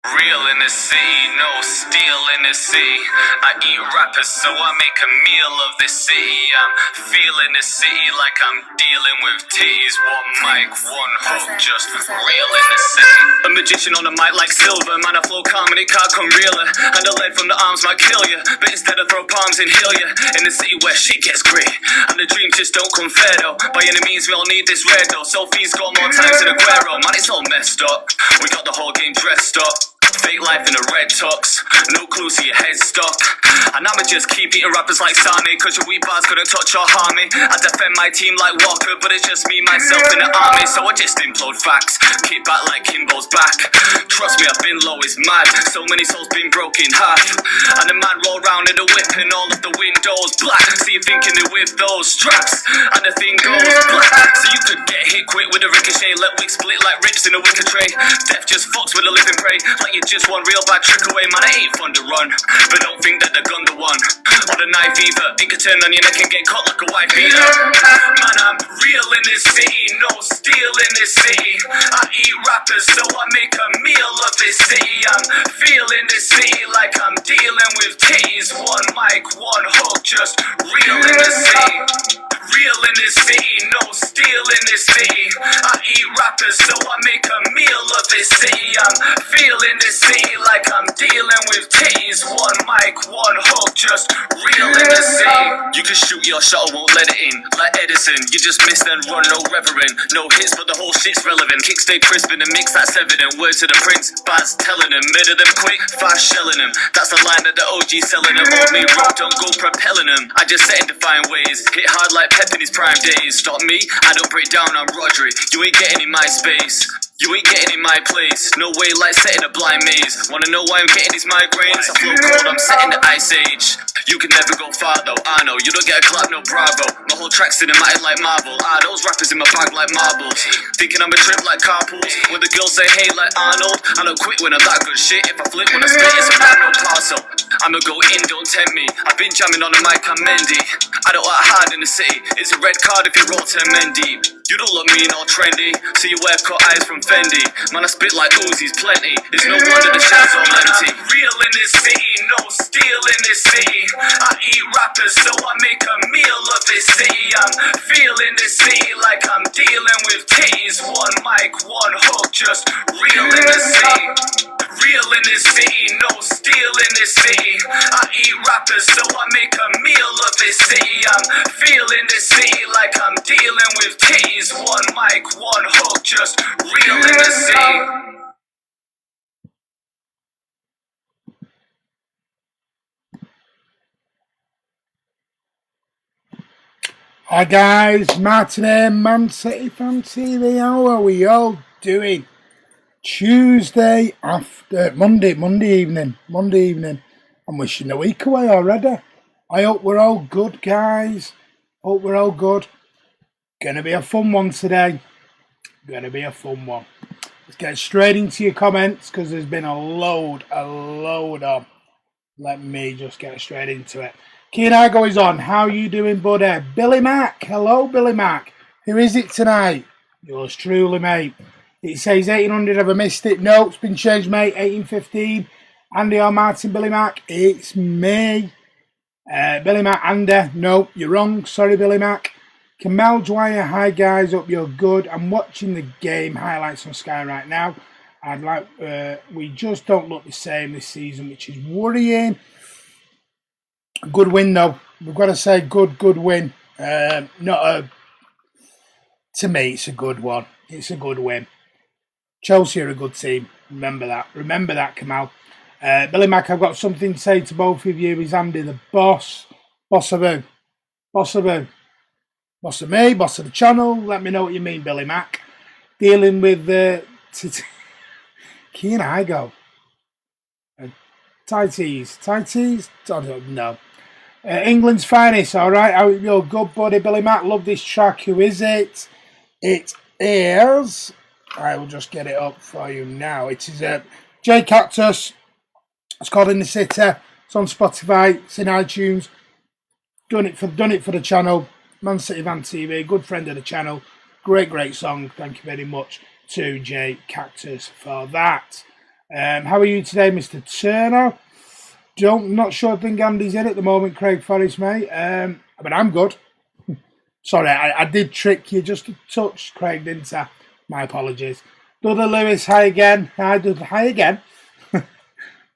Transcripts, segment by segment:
Real in the city, no steel in the city. I eat rappers, so I make a meal of this city. I'm feeling the city like I'm dealing with titties. One mic, one hook, just real in the city. A magician on the mic like silver, man, I flow calm and it can't come realer. And the lead from the arms might kill you, but instead I throw palms and heal you. In the city where shit gets grit, and the dreams just don't come fair though. By any means, we all need this red though. Sophie's got more times than Aguero, man, it's all messed up. We got the whole game dressed up. Fake life in a red tux, no clues to your head stuck. And I'ma just keep eating rappers like Sane, cause your weak bars couldn't touch or harm me. I defend my team like Walker, but it's just me, myself, and the army. So I just implode facts, kick back like Kimbo's back. Trust me, I've been low, it's mad. So many souls been broken half. And the man roll round in the whip and all of the windows black. So you're thinking they're with those straps, and the thing goes black. So you could get hit quick with a ricochet, let wick split like rips in a wicker tray. Death just fucks with a living prey, like you just one real bad trick away. Man, it ain't fun to run, but don't think that the gun the one, or the knife either. It could turn on your neck and get caught like a white beater. Man, I'm real in this city, no steel in this city. I eat rappers, so I make a meal of this city. I'm feeling this city like I'm dealing with titties. One mic, one hook, just real in the city. Real in this city, no steel in this city. I eat rappers, so I make a meal of this city. I'm feeling this city like I'm dealing with titties. One mic, one hook, just real in the city. You can shoot your shot, I won't let it in. Like Edison, you just missed and run, no reverend. No hits, but the whole shit's relevant. Kick stay crisp in the mix, that's evident. Words to the prince, Baz telling them. Murder them quick, fast shelling them. That's the line that the OG selling them. Hold me rope, don't go propelling them. I just set in defiant ways, hit hard like Pep in his prime days. Stop me, I don't break down, I'm Rodri. You ain't getting in my space, you ain't getting in my place. No way like setting a blind maze. Wanna know why I'm getting these migraines? I flow cold, I'm setting the ice age. You can never go far though, I know. You don't get a clap, no bravo. My whole track's cinematic like Marvel. Those rappers in my bag like marbles. Thinking I'm a trip like carpools. When the girls say hey like Arnold, I don't quit when I'm that good shit. If I flip when I spit, it's a bad no parcel. I'ma go in, don't tempt me. I've been jamming on the mic, I'm Mendy. I don't act hard in the city. It's a red card if you roll 10 men deep. You don't look mean or trendy, so you wear cut eyes from Fendi. Man, I spit like Uzi's plenty. It's no wonder the shells all empty. Real in this city, no steel in this city. I eat rappers, so I make a meal of this city. I'm feeling this city like I'm dealing with titties. One mic, one hook, just real in the city. Real in this city, no steel in this city. I eat rappers, so I make a meal of this city. I'm feeling this city like I'm dealing with titties. One mic, one hook, just real in the city. Hi guys, Martin here, Man City Fan TV. How are we all doing? Tuesday after Monday evening. I'm wishing a week away already. I hope we're all good, guys. Hope we're all good. Gonna be a fun one today. Let's get straight into your comments because there's been a load of. Let me just get straight into it. Kiam is on. How you doing, buddy? Billy Mack. Hello, Billy Mack. Who is it tonight? Yours truly, mate. It says 1800. Have I missed it? No, it's been changed, mate. 1815. Andy or Martin, Billy Mack. It's me. Billy Mack, Andy. No, you're wrong. Sorry, Billy Mack. Kamal Dwyer. Hi, guys. Hope you're good. I'm watching the game highlights on Sky right now. I'd like. We just don't look the same this season, which is worrying. Good win though. We've got to say good win. To me, it's a good one. It's a good win. Chelsea are a good team. Remember that, Kamal. Billy Mack, I've got something to say to both of you. Is Andy the boss? Boss of who? Boss of who? Boss of me? Boss of the channel? Let me know what you mean, Billy Mack. Dealing with Kiam. Tighties? I don't know. England's finest, alright. How you're good, buddy, Billy Mack. Love this track. Who is it? It is. I will just get it up for you now. It is J Cactus. It's called In the City. It's on Spotify. It's in iTunes. Done it for the channel. Man City Fan TV. Good friend of the channel. Great song. Thank you very much to J Cactus for that. How are you today, Mr. Turner? Not sure. I think Andy's in at the moment, Craig Forrest, mate. But I'm good. Sorry, I did trick you just a touch, Craig, didn't I? My apologies. Dudley Lewis, hi again. Hi, Dudley, hi again.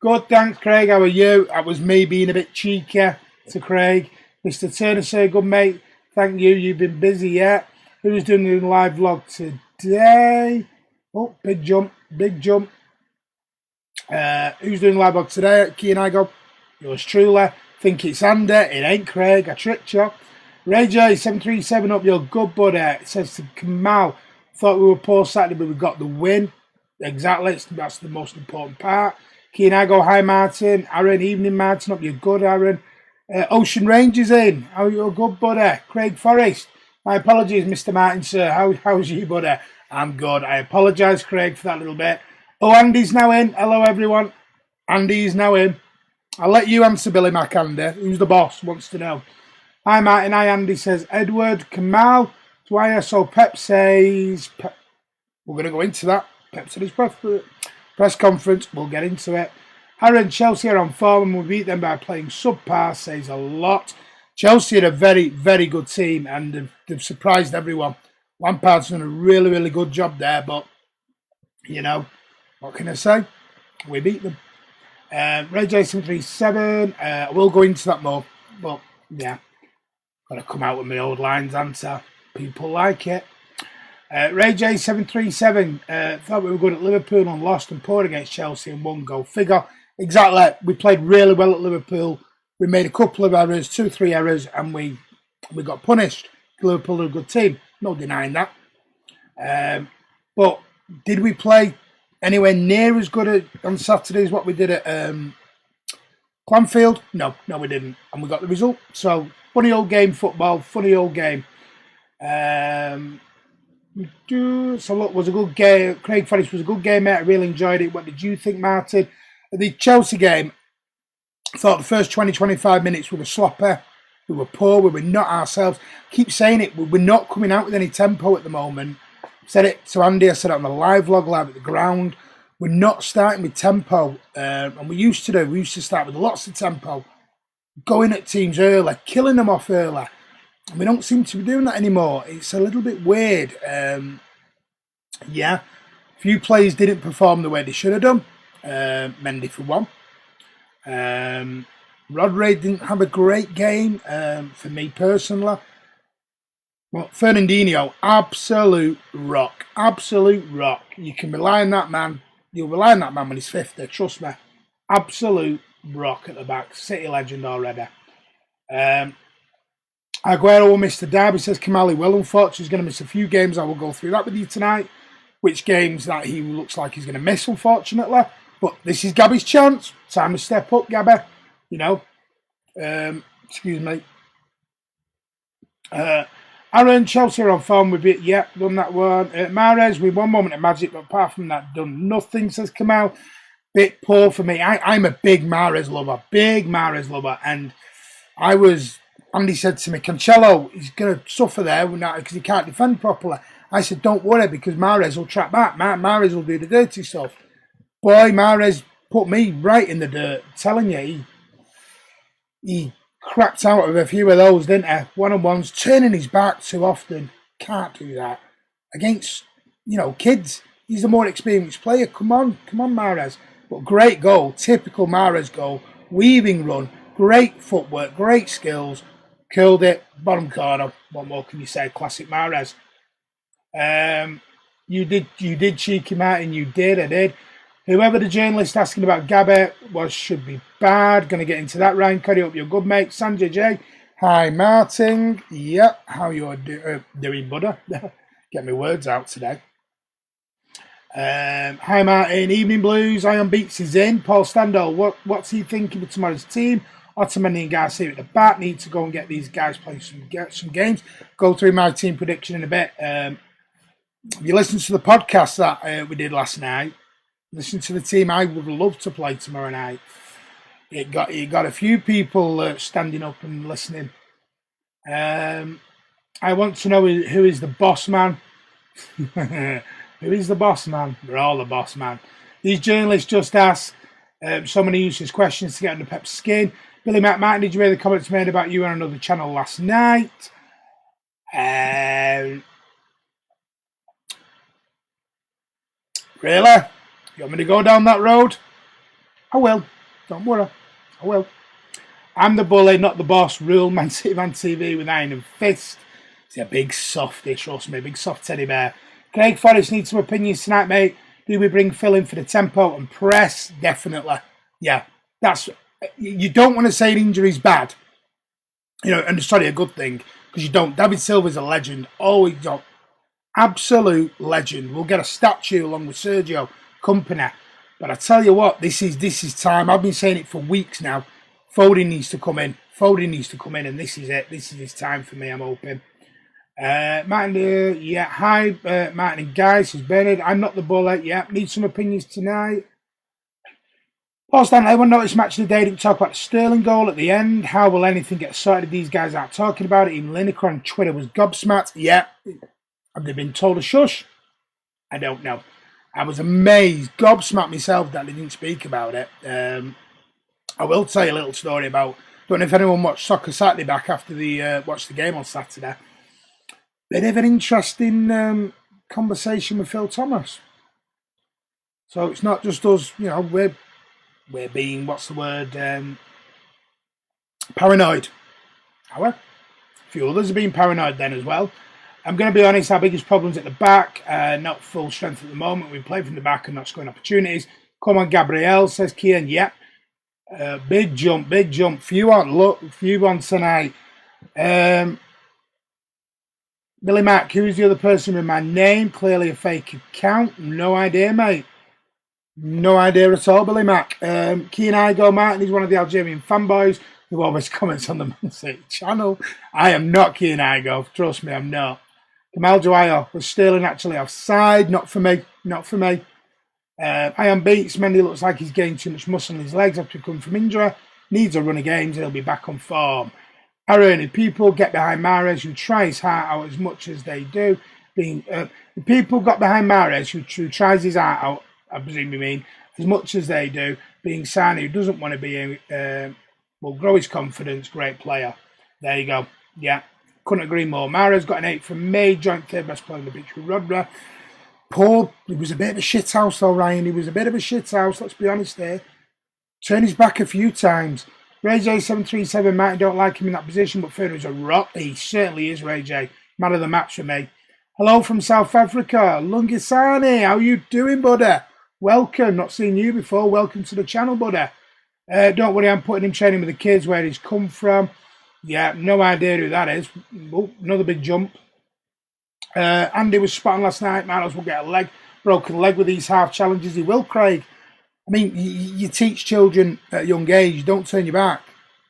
Good, thanks, Craig. How are you? That was me being a bit cheeky to Craig. Mr. Turner, say good, mate. Thank you. You've been busy, yeah? Who's doing the live vlog today? Oh, big jump, big jump. Who's doing the live vlog today? Key and I go. Yours truly. Think it's Andy. It ain't Craig. I tricked you. Ray J 737 up your good buddy. It says to Kamal. Thought we were poor Saturday, but we got the win. Exactly. That's the most important part. Key and I go. Hi Martin. Aaron. Evening Martin. Up your good Aaron. Ocean Rangers in. How are you good buddy? Craig Forrest. My apologies, Mr. Martin, sir. How's you, buddy? I'm good. I apologise, Craig, for that little bit. Oh, Andy's now in. Hello, everyone. Andy's now in. I'll let you answer, Billy Mac, Andy. Who's the boss? Wants to know. Hi, Martin. Hi, Andy. Says Edward. Kamal. Dwyer. So Pep says... We're going to go into that. Pep said his press conference. We'll get into it. Aaron, Chelsea are on form and we beat them by playing subpar. Says a lot. Chelsea are a very, very good team and they've surprised everyone. Lampard's done a really, really good job there, but, you know, what can I say? We beat them. Ray Jason 37. We'll go into that more, but yeah, got to come out with my old lines, answer. People like it. Ray J 737. Thought we were good at Liverpool and lost and poor against Chelsea and one goal figure. Exactly. We played really well at Liverpool. We made a couple of errors, 2-3 errors, and we got punished. Liverpool are a good team. No denying that. But did we play anywhere near as good on Saturday as what we did at Clanfield? No, we didn't. And we got the result. So, funny old game, football. Funny old game. So, look, was a good game. Craig Forrest was a good game, mate. I really enjoyed it. What did you think, Martin? The Chelsea game, I thought the first 20-25 minutes we were sloppy. We were poor. We were not ourselves. I keep saying it. We're not coming out with any tempo at the moment. Said it to Andy. I said it on the live vlog, live at the ground. We're not starting with tempo. And we used to do. We used to start with lots of tempo. Going at teams early. Killing them off early. And we don't seem to be doing that anymore. It's a little bit weird. Yeah. A few players didn't perform the way they should have done. Mendy for one. Rodri didn't have a great game for me personally. Well, Fernandinho, absolute rock. Absolute rock. You can rely on that man. You'll rely on that man when he's 50, trust me. Absolute rock at the back. City legend already. Aguero will miss the derby, says Kamali. Well, unfortunately, he's going to miss a few games. I will go through that with you tonight. Which games that he looks like he's going to miss, unfortunately. But this is Gabby's chance. Time to step up, Gabby. You know. Excuse me. Aaron, Chelsea are on form with it. Yeah, done that one. Mahrez with one moment of magic, but apart from that, done nothing, says Kamal. Bit poor for me. I'm a big Mahrez lover. And Andy said to me, Cancelo, he's going to suffer there because he can't defend properly. I said, don't worry, because Mahrez will trap back. Mahrez will do the dirty stuff. Boy, Mahrez put me right in the dirt. I'm telling you, he cracked out of a few of those, didn't he? One-on-ones, turning his back too often. Can't do that. Against, kids. He's the more experienced player. Come on, Mahrez. But great goal. Typical Mahrez goal. Weaving run. Great footwork. Great skills. Curled it. Bottom corner. What more can you say? Classic Mahrez. You did, Cheeky Martin. You did. I did. Whoever the journalist asking about Gabby should be bad. Going to get into that, Ryan. Carry up your good mate. Sanjay J. Hi, Martin. Yep. How you doing, buddy? Get my words out today. Hi, Martin. Evening Blues. Iron Beats is in. Paul Standall. What's he thinking of tomorrow's team? Ottomani and Garcia at the back. Need to go and get these guys playing some games. Go through my team prediction in a bit. If you listen to the podcast that we did last night, listen to the team I would love to play tomorrow night. It got a few people standing up and listening. I want to know who is the boss man. Who is the boss man? We're all the boss man. These journalists just ask so many useless questions to get under Pep's skin. Billy Mac Martin, did you hear the comments made about you on another channel last night? Really? You want me to go down that road? I will. Don't worry. I will. I'm the bully, not the boss. Rule Man City Man TV with iron and fist. He's a big softy, trust me. Big soft teddy bear. Craig Forrest needs some opinions tonight, mate. Do we bring Phil in for the tempo and press? Definitely. Yeah. You don't want to say an injury's bad. And sorry, a good thing. Because you don't. David Silva's a legend. Always got absolute legend. We'll get a statue along with Sergio Company. But I tell you what, this is time. I've been saying it for weeks now. Foden needs to come in. And this is it. This is his time for me, I'm hoping. Martin, hi, Martin and guys, says Bernard. I'm not the bullet. Yeah, need some opinions tonight. Paul Stanley, everyone noticed match of the day. Didn't talk about the Sterling goal at the end. How will anything get sorted? These guys aren't talking about it. Even Lineker on Twitter was gobsmacked. Yeah. Have they been told to shush? I don't know. I was amazed, gobsmacked myself that they didn't speak about it. I will tell you a little story about. Don't know if anyone watched Soccer Saturday back after the watched the game on Saturday. Bit of an interesting conversation with Phil Thomas. So it's not just us. We're being paranoid. However, a few others have been paranoid then as well. I'm going to be honest, our biggest problem's at the back, not full strength at the moment. We play from the back and not scoring opportunities. Come on, Gabriel, says Kiam. Yep. Big jump. Few on tonight. Billy Mack, who's the other person with my name? Clearly a fake account. No idea, mate. No idea at all, Billy Mack. Kiam Martin, he's one of the Algerian fanboys who always comments on the Man City channel. I am not Kiam. Trust me, I'm not. Kamal Dwyer, was Sterling actually offside? Not for me. I am Beats. Mendy looks like he's gained too much muscle in his legs after coming from injury. Needs a run of games. He'll be back on form. Irony, people get behind Mahrez, who tries heart out as much as they do. The people got behind Mahrez, who tries his heart out, I presume you mean, as much as they do. Being Sane, who doesn't want to be, will grow his confidence. Great player. There you go. Yeah, couldn't agree more. Mahrez got an 8 from me. Joint third best player on the pitch with Rodra. Paul, he was a bit of a shithouse though, Ryan. He was a bit of a shithouse, let's be honest there. Turned his back a few times. Ray J737, Martin don't like him in that position, but Fernand's a rock. He certainly is, Ray J. Man of the match for me. Hello from South Africa. Lungisani, how you doing, buddy? Welcome. Not seen you before. Welcome to the channel, buddy. Don't worry, I'm putting him training with the kids where he's come from. Yeah, no idea who that is. Oh, another big jump. Andy was spot on last night. Miles will get a broken leg with these half challenges. He will, Craig. I mean, you teach children at a young age, don't turn your back.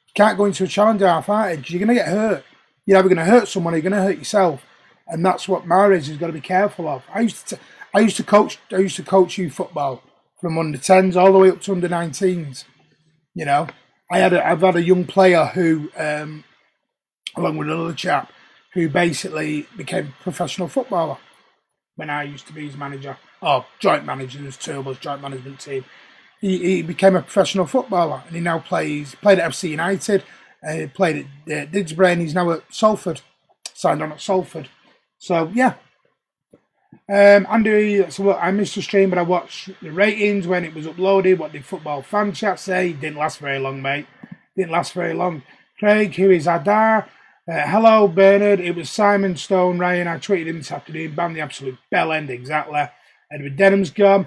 You can't go into a challenge half-hearted because you're going to get hurt. You're either going to hurt someone or you're going to hurt yourself. And that's what Mahrez has got to be careful of. I used to coach youth football from under 10s all the way up to under 19s. I've had a young player who, along with another chap, who basically became a professional footballer when I used to be his manager. Oh, joint manager. There's two of us, joint management team. He became a professional footballer and he now played at FC United. He played at Didsbury and he's now at Salford. Signed on at Salford. So, yeah. Andy, so I missed the stream, but I watched the ratings when it was uploaded. What did Football Fan Chat say? Didn't last very long, mate. Didn't last very long. Craig, who is Adar? Hello, Bernard. It was Simon Stone. Ryan, I tweeted him this afternoon. Banned the absolute bell end, exactly. Edward Denham's gone.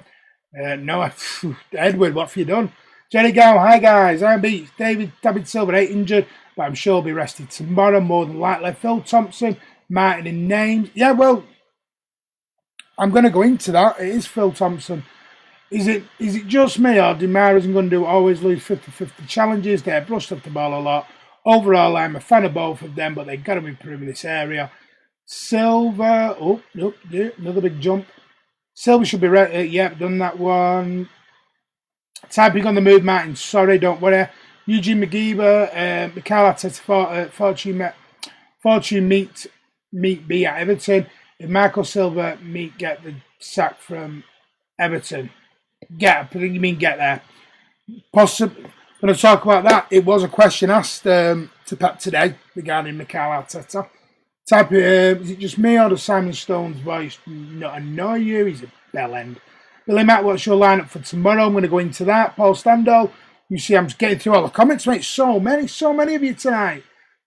Edward, what have you done? Jenny Gow, hi guys. I'm beat. David Silver, 8 injured, but I'm sure he'll be rested tomorrow, more than likely. Phil Thompson, Martin in names. Yeah, well, I'm going to go into that. It is Phil Thompson. Is it just me, or do Mahrez and Gundu always lose 50-50 challenges? They're brushed off the ball a lot. Overall, I'm a fan of both of them, but they've got to improve in this area. Silver, another big jump. Silver should be ready. Yep, done that one. Typing on the move, Martin. Sorry, don't worry. Eugene McGeever, Mikel Arteta, Fortune meet B at Everton. If Marco Silva get the sack from Everton. I think you mean get there. Possibly. When I talk about that, it was a question asked to Pep today regarding Mikel Arteta. Type is it just me or does Simon Stone's voice not annoy you? He's a bell end. Billy Matt, what's your lineup for tomorrow? I'm going to go into that. Paul Stando, you see I'm just getting through all the comments, mate. So many of you tonight.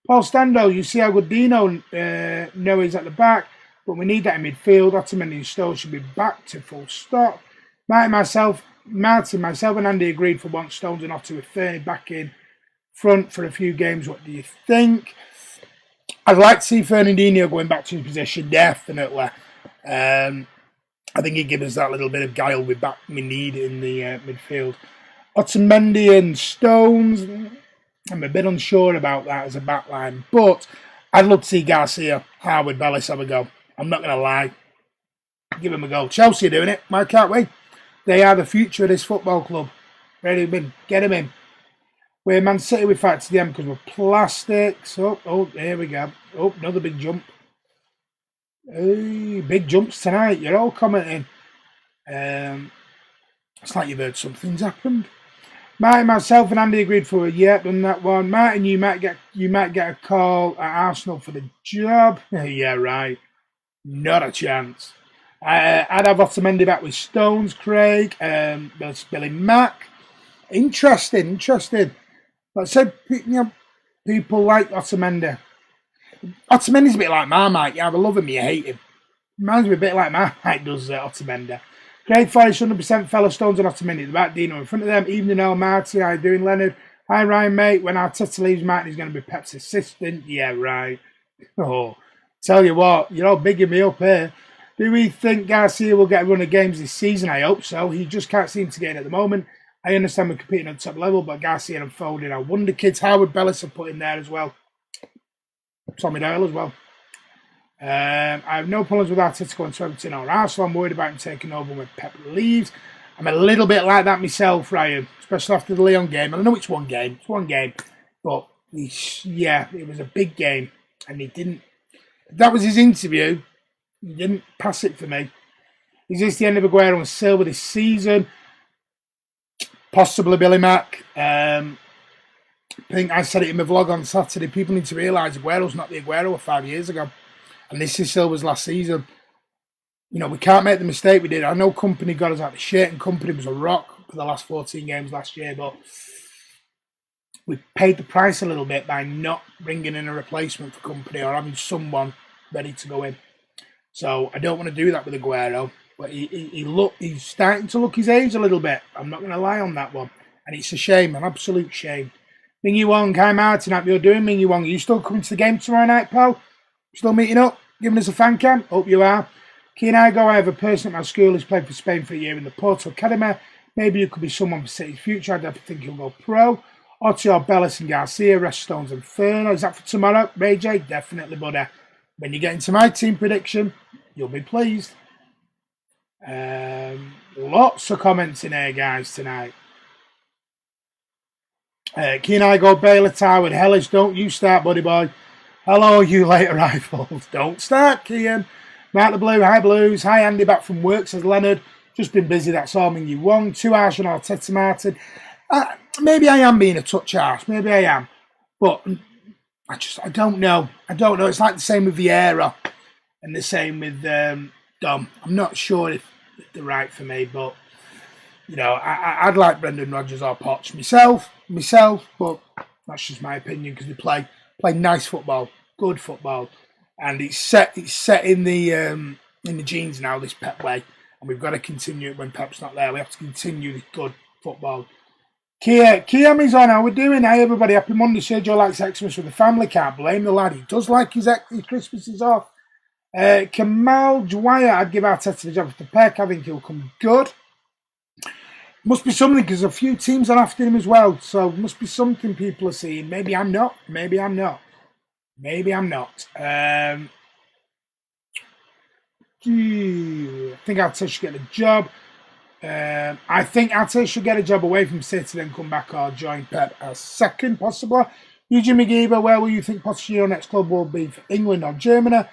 Paul Stando, you see how good Dino is at the back, but we need that in midfield. Ottoman and Stowe should be back to full stop. Martin, myself, and Andy agreed for once Stones and Otto with Fernie back in front for a few games. What do you think? I'd like to see Fernandinho going back to his position, definitely. I think he'd give us that little bit of guile we need in the midfield. Otamendi and Stones, I'm a bit unsure about that as a backline, but I'd love to see Garcia, Howard, Bellis have a go. I'm not going to lie. Give him a go. Chelsea are doing it. I can't wait. They are the future of this football club. Ready to win. Get him in. We're Man City, we fight to the end because we're plastics. Oh, here we go. Oh, another big jump. Hey, big jumps tonight. You're all commenting. It's like you've heard something's happened. Martin, myself, and Andy agreed for a done that one. Martin, you might get a call at Arsenal for the job. Yeah, right. Not a chance. I'd have Otamendi back with Stones, Craig. That's Billy Mack. Interesting. Like I said, people like Otamendi. Otamendi's a bit like Marmite. You either love him or you hate him. Reminds me a bit like Marmite does Otamendi. Craig Forrest, 100% fellow Stones and Otamendi. The back Dino in front of them. Evening, El Martin. How you doing, Leonard? Hi, Ryan, mate. When Arteta leaves, Martin is going to be Pep's assistant. Yeah, right. Oh, tell you what, you're all bigging me up here. Do we think Garcia will get a run of games this season? I hope so. He just can't seem to get in at the moment. I understand we're competing at the top level, but Garcia and Foden are wonder kids. Howard Bellis have put in there as well. Tommy Dale as well. I have no problems with Arteta going to Everton or Arsenal. I'm worried about him taking over when Pep leaves. I'm a little bit like that myself, Ryan, especially after the Leon game. And I know it's one game. But, it was a big game. And he didn't... That was his interview. He didn't pass it for me. Is this the end of Aguero and Silva this season? Possibly Billy Mack. I think I said it in my vlog on Saturday. People need to realise Aguero's not the Aguero of 5 years ago. And this is Silva's last season. We can't make the mistake we did. I know Company got us out of shit and Company was a rock for the last 14 games last year, but we paid the price a little bit by not bringing in a replacement for Company or having someone ready to go in. So I don't want to do that with Aguero. But he's starting to look his age a little bit. I'm not going to lie on that one. And it's a shame, an absolute shame. Mingy Wong, hi Martin, how you doing, Mingy Wong? Are you still coming to the game tomorrow night, pal? Still meeting up? Giving us a fan cam? Hope you are. Keen I go, I have a person at my school who's played for Spain for a year in the Porto Academy. Maybe you could be someone for City's future. I don't think he'll go pro. Otto, Bellis and Garcia, Rest Stones and Ferno. Is that for tomorrow? Ray J? Definitely, buddy. When you get into my team prediction, you'll be pleased. Lots of comments in here, guys, tonight. Keen I go, Baylor Tower, Hellish, don't you start, buddy boy. Hello, you late arrivals. Don't start, Kiam. Mark the Blue, hi Blues. Hi Andy, back from work, says Leonard. Just been busy, that's all. Mingy Wong. Too harsh on Arteta Martin. Maybe I am being a touch harsh. Maybe I am. But I don't know. It's like the same with Vieira and the same with Dom. I'm not sure if they're right for me, but I'd like Brendan Rodgers or Poch myself, but that's just my opinion because they play nice football, good football, and it's set in the genes now, this Pep way, and we've got to continue it when Pep's not there. We have to continue this good football. Kiam is on. How we doing? Hey everybody, happy Monday. Sergio likes Xmas with the family. Can't blame the lad. He does like his Christmas is off. Kamal Dwyer, I'd give Arteta the job for the Peck. I think he'll come good. Must be something because a few teams are after him as well. So must be something people are seeing. Maybe I'm not. I think Arteta should get a job. I think Arteta should get a job away from City, then come back or join Pep as second, possibly. Eugene McGeever, where will you think Pochettino's next club will be for England or Germany?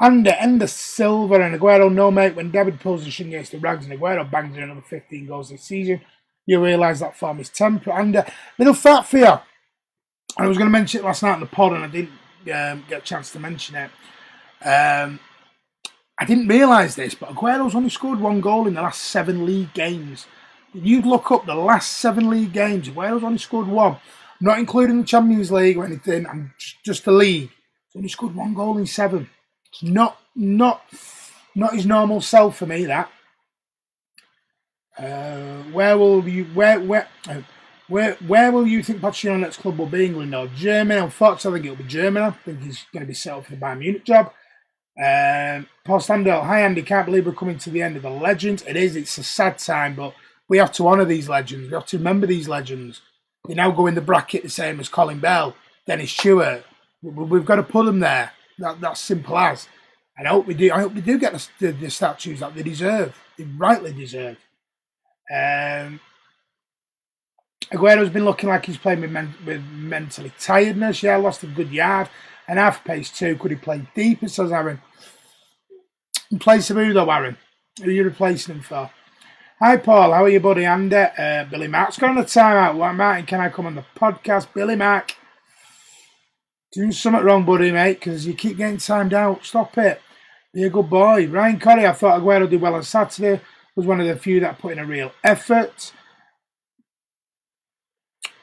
Under Silver and Aguero, no mate, when David pulls the shin against the rags and Aguero bangs in another 15 goals this season, you realise that form is temperate. And little fact for you, I was going to mention it last night in the pod and I didn't get a chance to mention it. I didn't realise this, but Aguero's only scored 1 goal in the last 7 league games. If you look up the last 7 league games, Aguero's only scored 1. I'm not including the Champions League or anything, I'm just the league. He's only scored 1 goal in 7. It's not his normal self for me, that. Where will you think Pochettino's next club will be? England or Germany? Unfortunately, I think it'll be Germany. I think he's going to be settled for the Bayern Munich job. Paul Standell, hi Andy, can't believe we're coming to the end of the legends. It is, it's a sad time, but we have to honour these legends. We have to remember these legends. They now go in the bracket the same as Colin Bell, Dennis Stewart. We've got to put them there. That's simple as. And I hope we do. I hope we do get the statues that they deserve. They rightly deserve. Aguero's been looking like he's playing with mentally tiredness. Yeah, lost a good yard. And half pace too. Could he play deeper, says Aaron? In place of who though, Aaron? Who are you replacing him for? Hi Paul, how are you buddy? And Billy Mack's got on the timeout. What, Martin, can I come on the podcast? Billy Mack. Doing something wrong, buddy, mate, because you keep getting timed out. Stop it. Be a good boy. Ryan Corrie, I thought Aguero did well on Saturday. Was one of the few that put in a real effort.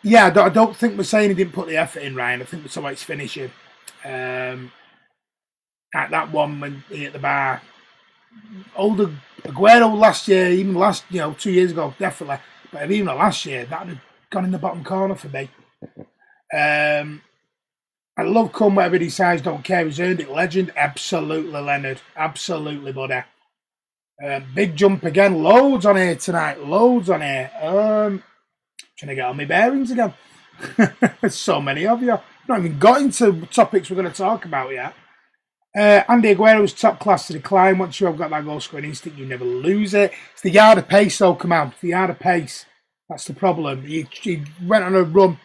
Yeah, I don't think we're saying he didn't put the effort in, Ryan. I think we're talking about his finishing. At that one when he hit the bar. Older Aguero last year, even 2 years ago, definitely. But even last year, that had gone in the bottom corner for me. I love come whatever he decides, don't care. He's earned it. Legend, absolutely, Leonard. Absolutely, buddy. Big jump again. Loads on here tonight. Loads on here. Trying to get on my bearings again. So many of you. Not even got into topics we're going to talk about yet. Andy Aguero's top class to decline. Once you have got that goal scoring instinct, you never lose it. It's the yard of pace, though, come on. The yard of pace. That's the problem. He went on a run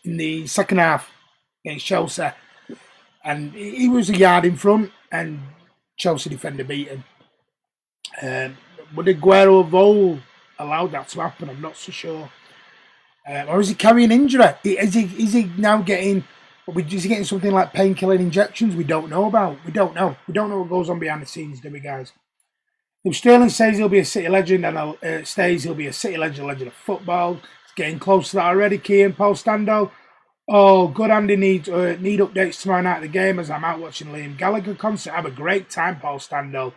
in the second half against Chelsea, and he was a yard in front, and Chelsea defender beat him. Would Aguero have all allowed that to happen? I'm not so sure. Or is he carrying injury? Is he now getting? Is he getting something like painkiller injections we don't know about? We don't know. We don't know what goes on behind the scenes, do we, guys? If Sterling says he'll be a City legend and stays, he'll be a City legend of football. It's getting close to that already, Kiam. Paul Standell. Oh, good Andy need updates tomorrow night at the game as I'm out watching Liam Gallagher concert. Have a great time, Paul Standell.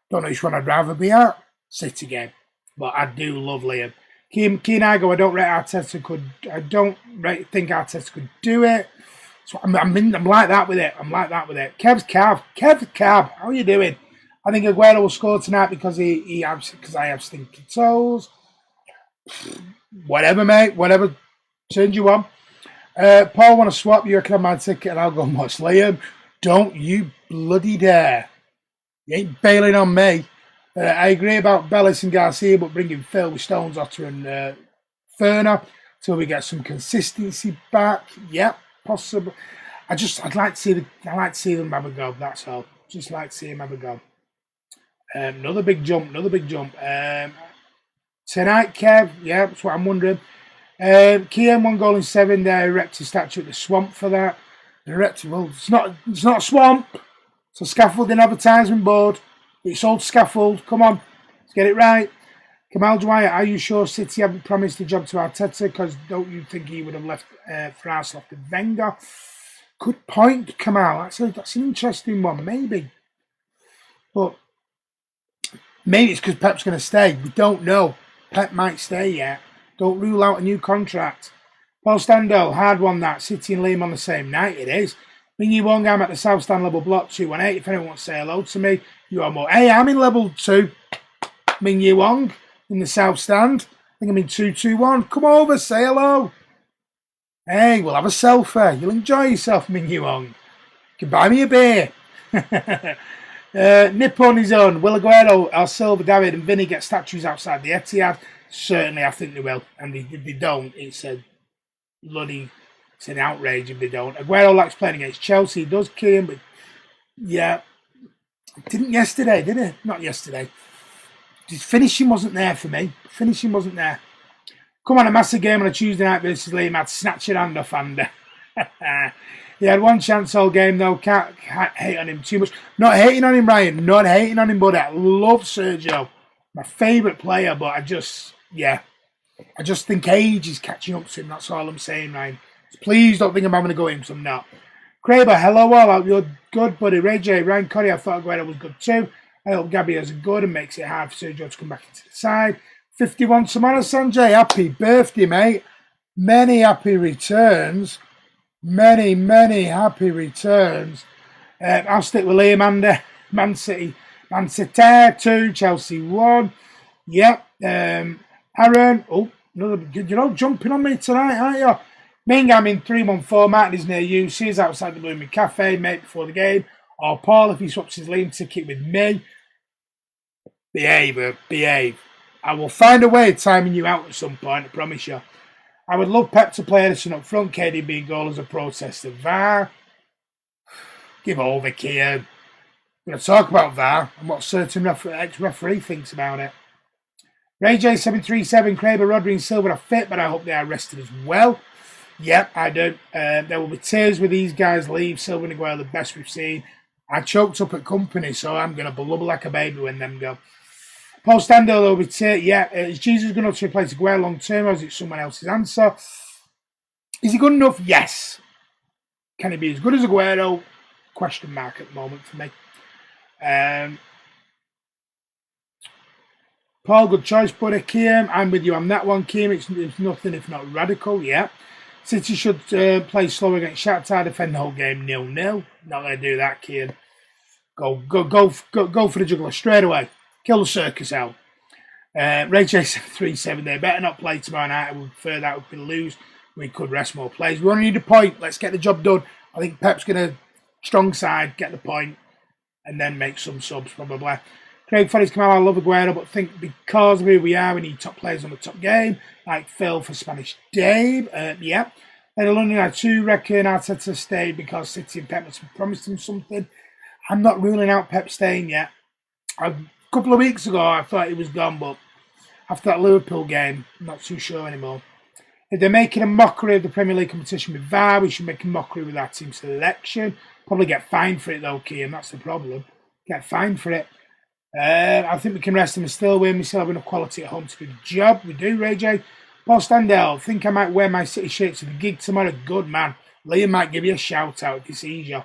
Don't know which one I'd rather be at. City game. But I do love Liam. Keen I don't think Arteta could do it. So I'm like that with it. Kev's Cav. How are you doing? I think Aguero will score tonight because I have stinky toes. Whatever, mate. Whatever turns you on. Paul, want to swap? You reckon my ticket and I'll go and watch Liam? Don't you bloody dare. You ain't bailing on me. I agree about Bellis and Garcia, but bringing Phil with Stones, Otter and Ferner till we get some consistency back. Yep, possible. I'd like to see them have a go. That's all. Just like to see him have a go. Another big jump. Tonight, Kev. Yeah, that's what I'm wondering. Kiam 1 goal in 7 there. Erected statue at the Swamp for that. Well, it's not a swamp. It's a scaffolding advertisement board. It's old scaffold. Come on, let's get it right. Kamal Dwyer, are you sure City haven't promised the job to Arteta? Because don't you think he would have left for Arsenal after Wenger? Good point, Kamal. That's an interesting one, maybe. But maybe it's because Pep's going to stay. We don't know. Pep might stay yet. Don't rule out a new contract. Paul Standell, hard one that. City and Liam on the same night. It is. Mingy Wong, I'm at the South Stand level block 218. If anyone wants to say hello to me, you are more. Hey, I'm in level 2. Mingy Wong in the South Stand. I think I'm in 221. Come over, say hello. Hey, we'll have a selfie. You'll enjoy yourself, Mingy Wong. You can buy me a beer. Nip on his own. Will Aguero, El Silva, David and Vinny get statues outside the Etihad? Certainly, I think they will. And if they don't, it's an outrage if they don't. Aguero likes playing against Chelsea. He does, Kiam, but Yeah. Didn't yesterday, did it? Not yesterday. Just finishing wasn't there for me. Finishing wasn't there. Come on, a massive game on a Tuesday night versus Liam. I'd snatch it hand off Andy. He had one chance all game though. Can't hate on him too much. Not hating on him, Ryan. Not hating on him, but I love Sergio. My favourite player, but I just think age is catching up to him. That's all I'm saying, Ryan. So please don't think I'm having to go at him, so I'm not. Kraber, hello all. I hope you're good, buddy. Ray J, Ryan Cuddy, I thought Aguero was good too. I hope Gabby has a good and makes it hard for Sergio to come back into the side. 51 tomorrow, Sanjay. Happy birthday, mate. Many happy returns. Many happy returns. I'll stick with Liam Andy. Man City 2, Chelsea 1. Yep. Aaron. Oh, another. Jumping on me tonight, aren't you? Mingham in 314. Martin is near you. Sears outside the Blooming Cafe, mate, before the game. Or Paul if he swaps his Liam ticket with me. Behave. I will find a way of timing you out at some point, I promise you. I would love Pep to play Edison up front, KD being goal as a protest of VAR. Give over, Kiam. We're going to talk about VAR and what certain ex-referee thinks about it. Ray J737, Kraber, Rodri and Silva are fit, but I hope they are rested as well. Yep, I do. There will be tears with these guys leave. Silva and Aguero, the best we've seen. I choked up at company, so I'm going to blubber like a baby when them go. Paul Stando, there will be tears. Yeah, is Jesus going to replace Aguero long term, or is it someone else's answer? Is he good enough? Yes. Can he be as good as Aguero? Question mark at the moment for me. Paul, good choice, buddy. Kiam, I'm with you on that one. Kiam, it's nothing if not radical. Yeah. City should play slow against Shakhtar, defend the whole game 0-0. Not going to do that, Kiam. Go for the juggler straight away. Kill the circus out. Ray Jason 3-7. They better not play tomorrow night. I would prefer that. We could lose. We could rest more players. We only need a point. Let's get the job done. I think Pep's going to strong side, get the point, and then make some subs probably. Craig Forrest come out, I love Aguero, but think because of who we are, we need top players on the top game, like Phil for Spanish Dave. Yeah. Then London, I too reckon Arteta stayed because City and Pep must have promised him something. I'm not ruling out Pep staying yet. A couple of weeks ago, I thought he was gone, but after that Liverpool game, I'm not too sure anymore. If they're making a mockery of the Premier League competition with VAR, we should make a mockery with our team selection. Probably get fined for it though, Kiam. That's the problem. Get fined for it. I think we can rest him and still win. We still have enough quality at home to do the job. We do, Ray J. Paul Standell, think I might wear my City shirt to the gig tomorrow. Good man. Liam might give you a shout out if he sees you.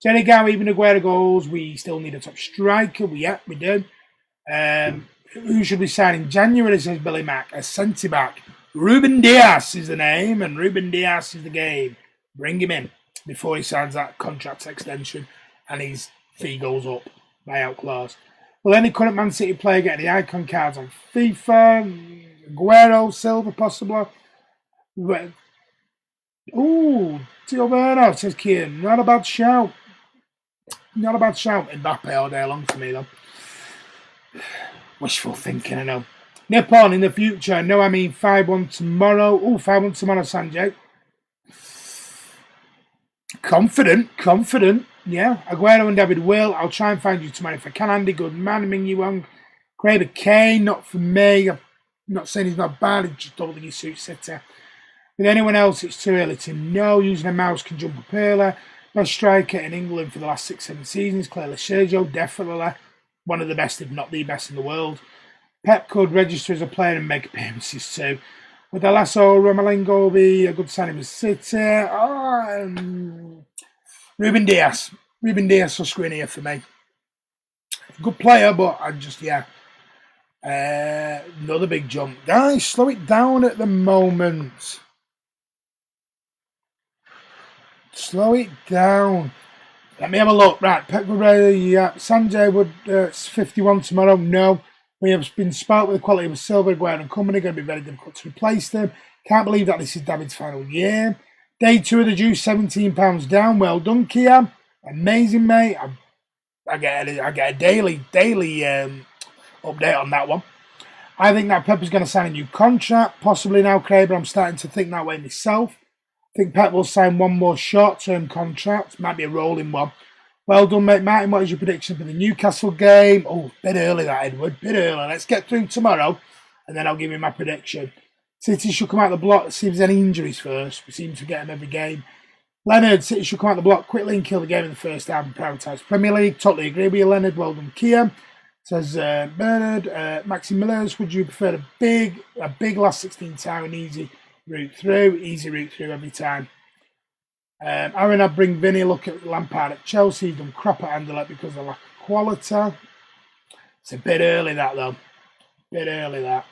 Jerry Gow, even Aguero goals. We still need a top striker. Yeah, we do. Who should we sign in January, says Billy Mack? A centre back. Ruben Dias is the name, and Ruben Dias is the game. Bring him in before he signs that contract extension and his fee goes up, buyout clause. Will any current Man City player get the icon cards on FIFA? Aguero, Silva, possibly. Ooh, Tio Werner, says Kiam. Not a bad shout. Not a bad shout. Mbappe all day long for me, though. Wishful thinking, I know. Nippon in the future. No, I mean 5-1 tomorrow. Oh, 5-1 tomorrow, Sanjay. Confident. Yeah. Aguero and David will. I'll try and find you tomorrow if I can. Andy, good man. Ming Yuang. Kraber Kane, not for me. I'm not saying he's not bad. I just don't think he suits City. With anyone else, it's too early to know. Using a mouse can jump up early. Best striker in England for the last 6-7 seasons. Clearly Sergio, definitely. One of the best, if not the best in the world. Pep could register as a player and make appearances too. Would the Lasso Romalingo be a good signing with City? Ruben Dias. Ruben Dias or Skriniar for me. Good player, but I just, another big jump. Guys, slow it down at the moment. Slow it down. Let me have a look. Right, Pep Guerrero, Sanjay would 51 tomorrow. No. We have been spout with the quality of Silva, Aguero and company. Going to be very difficult to replace them. Can't believe that this is David's final year. Day 2 of the juice, £17 down. Well done, Kiam. Amazing, mate. I get a daily update on that one. I think that Pep is going to sign a new contract. Possibly now, Kraber. I'm starting to think that way myself. I think Pep will sign one more short-term contract. Might be a rolling one. Well done, mate. Martin, what is your prediction for the Newcastle game? Oh, bit early that, Edward. Bit early. Let's get through tomorrow, and then I'll give you my prediction. City should come out the block. See if there's any injuries first. We seem to get them every game. Leonard, City should come out the block quickly and kill the game in the first half and prioritise Premier League. Totally agree with you, Leonard. Well done, Kiam. Says Bernard. Maxi Millers, would you prefer a big last 16 time and easy route through? Easy route through every time. Aaron, I'd bring Vinny. Look at Lampard at Chelsea. He's done crap at Anderlecht because of lack of quality. It's a bit early, that, though. Bit early, that.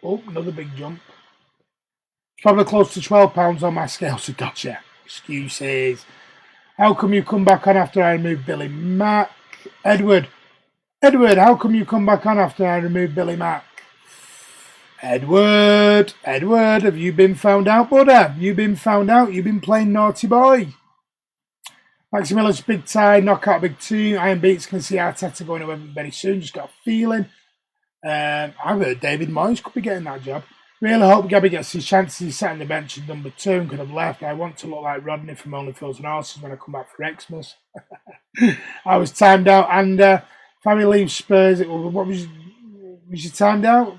Another big jump. It's probably close to £12 on my scale, so gotcha. Excuses. How come you come back on after I removed Billy Mack? Edward, how come you come back on after I removed Billy Mack? Edward, have you been found out, buddy? You've been found out. You've been playing naughty boy. Maximilian's big tie, knockout big two. Iron Beats can see Arteta going away very soon. Just got a feeling. I've heard David Moyes could be getting that job. Really hope Gabby gets his chances. He's sat on the bench at number 2 and could have left. I want to look like Rodney from Only Fools and Horses when I come back for Xmas. I was timed out, and if I leave Spurs, what was you timed out?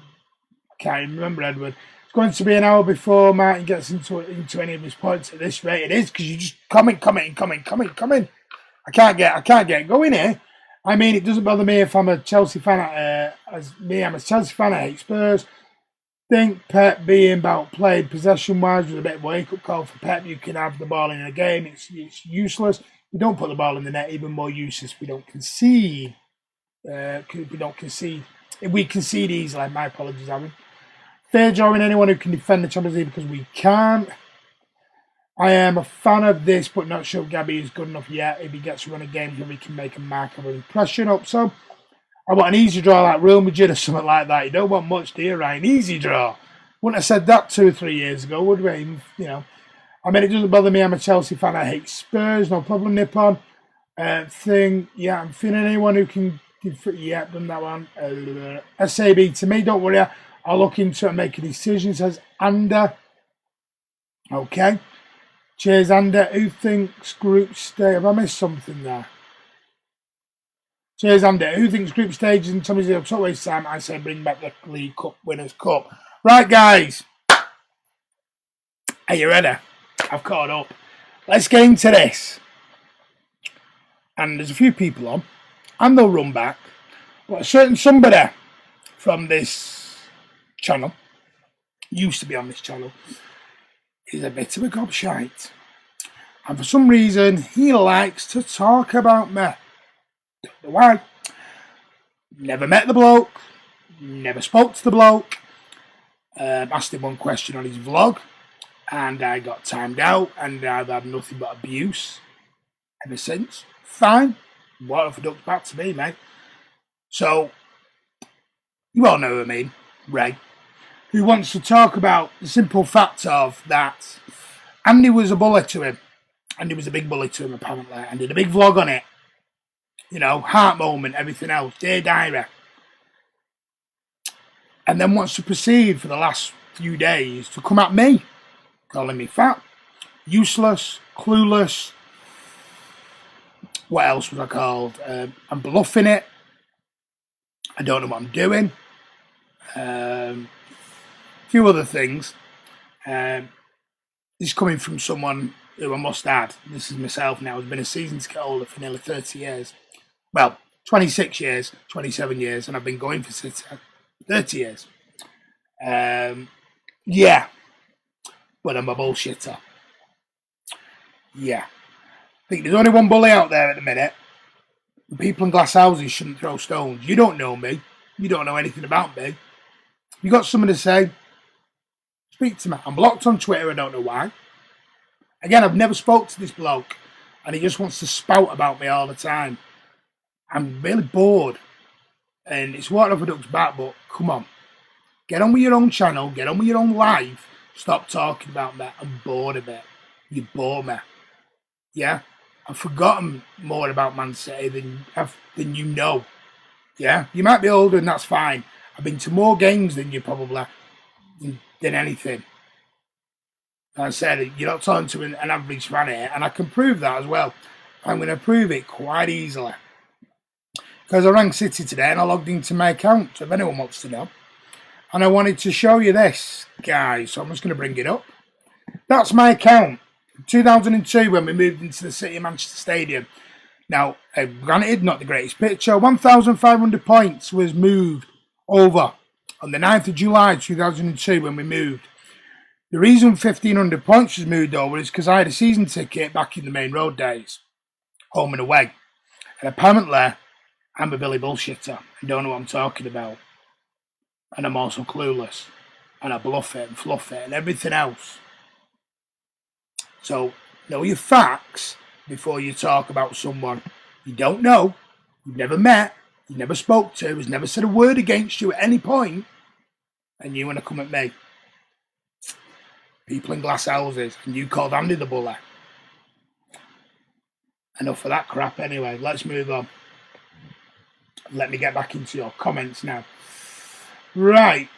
I can't even remember, Edward. It's going to be an hour before Martin gets into any of his points at this rate. It is because you just comment. I can't get going here. I mean, it doesn't bother me if I'm a Chelsea fan. I'm a Chelsea fan. I hate Spurs. Think Pep being outplayed possession-wise was a bit of a wake-up call for Pep. You can have the ball in a game. It's useless. We don't put the ball in the net. Even more useless. We don't concede. If we concede easily, my apologies, Aaron. Fair drawing anyone who can defend the Champions League because we can't. I am a fan of this, but not sure Gabby is good enough yet. If he gets a run of games where he can make a mark of an impression up, so I want an easy draw like Real Madrid or something like that. You don't want much, do you, Ryan? Easy draw. Wouldn't have said that 2 or 3 years ago, would we? I mean, it doesn't bother me. I'm a Chelsea fan. I hate Spurs. No problem, Nippon. I'm feeling anyone who can... Yeah, done that one. SAB, to me, don't worry. I'll look into it and make a decision, says Ander. Okay. Cheers, Ander. Who thinks group stage... Have I missed something there? Cheers, Andy. Who thinks group stages and Tommy's League top waste time? I say bring back the League Cup Winners' Cup. Right, guys. Are you ready? I've caught up. Let's get into this. And there's a few people on, and they'll run back. But a certain somebody from this channel, used to be on this channel, is a bit of a gobshite. And for some reason, he likes to talk about me. Don't know why. Never met the bloke. Never spoke to the bloke. Asked him one question on his vlog, and I got timed out, and I've had nothing but abuse ever since. Fine. What if I ducked back to me, mate? So, you all know who I mean, Ray, who wants to talk about the simple fact of that Andy was a bully to him. Andy was a big bully to him, apparently, and did a big vlog on it. You know, heart moment, everything else, dear diary. And then wants to proceed for the last few days to come at me, calling me fat, useless, clueless. What else was I called? I'm bluffing it. I don't know what I'm doing. A few other things. This is coming from someone who I must add. This is myself now. I've been a season ticket holder for nearly 30 years. Well, 26 years, 27 years, and I've been going for 30 years. Yeah. But I'm a bullshitter. Yeah. I think there's only one bully out there at the minute. The people in glass houses shouldn't throw stones. You don't know me. You don't know anything about me. You got something to say? Speak to me. I'm blocked on Twitter. I don't know why. Again, I've never spoke to this bloke, and he just wants to spout about me all the time. I'm really bored, and it's water off a duck's back, but come on. Get on with your own channel. Get on with your own life. Stop talking about me. I'm bored of it. You bore me. Yeah? I've forgotten more about Man City than you know. Yeah? You might be older, and that's fine. I've been to more games than you probably, than anything. Like I said, you're not talking to an average fan here, and I can prove that as well. I'm going to prove it quite easily. Because I rang City today and I logged into my account, if anyone wants to know. And I wanted to show you this, guys, so I'm just going to bring it up. That's my account. 2002 when we moved into the City of Manchester Stadium. Now, granted, not the greatest picture. 1,500 points was moved over on the 9th of July 2002 when we moved. The reason 1,500 points was moved over is because I had a season ticket back in the main road days, home and away. And apparently, I'm a Billy bullshitter. I don't know what I'm talking about. And I'm also clueless. And I bluff it and fluff it and everything else. So, know your facts before you talk about someone you don't know, you've never met, you never spoke to, has never said a word against you at any point, and you want to come at me. People in glass houses, and you called Andy the bully. Enough of that crap anyway, let's move on. Let me get back into your comments now. Right.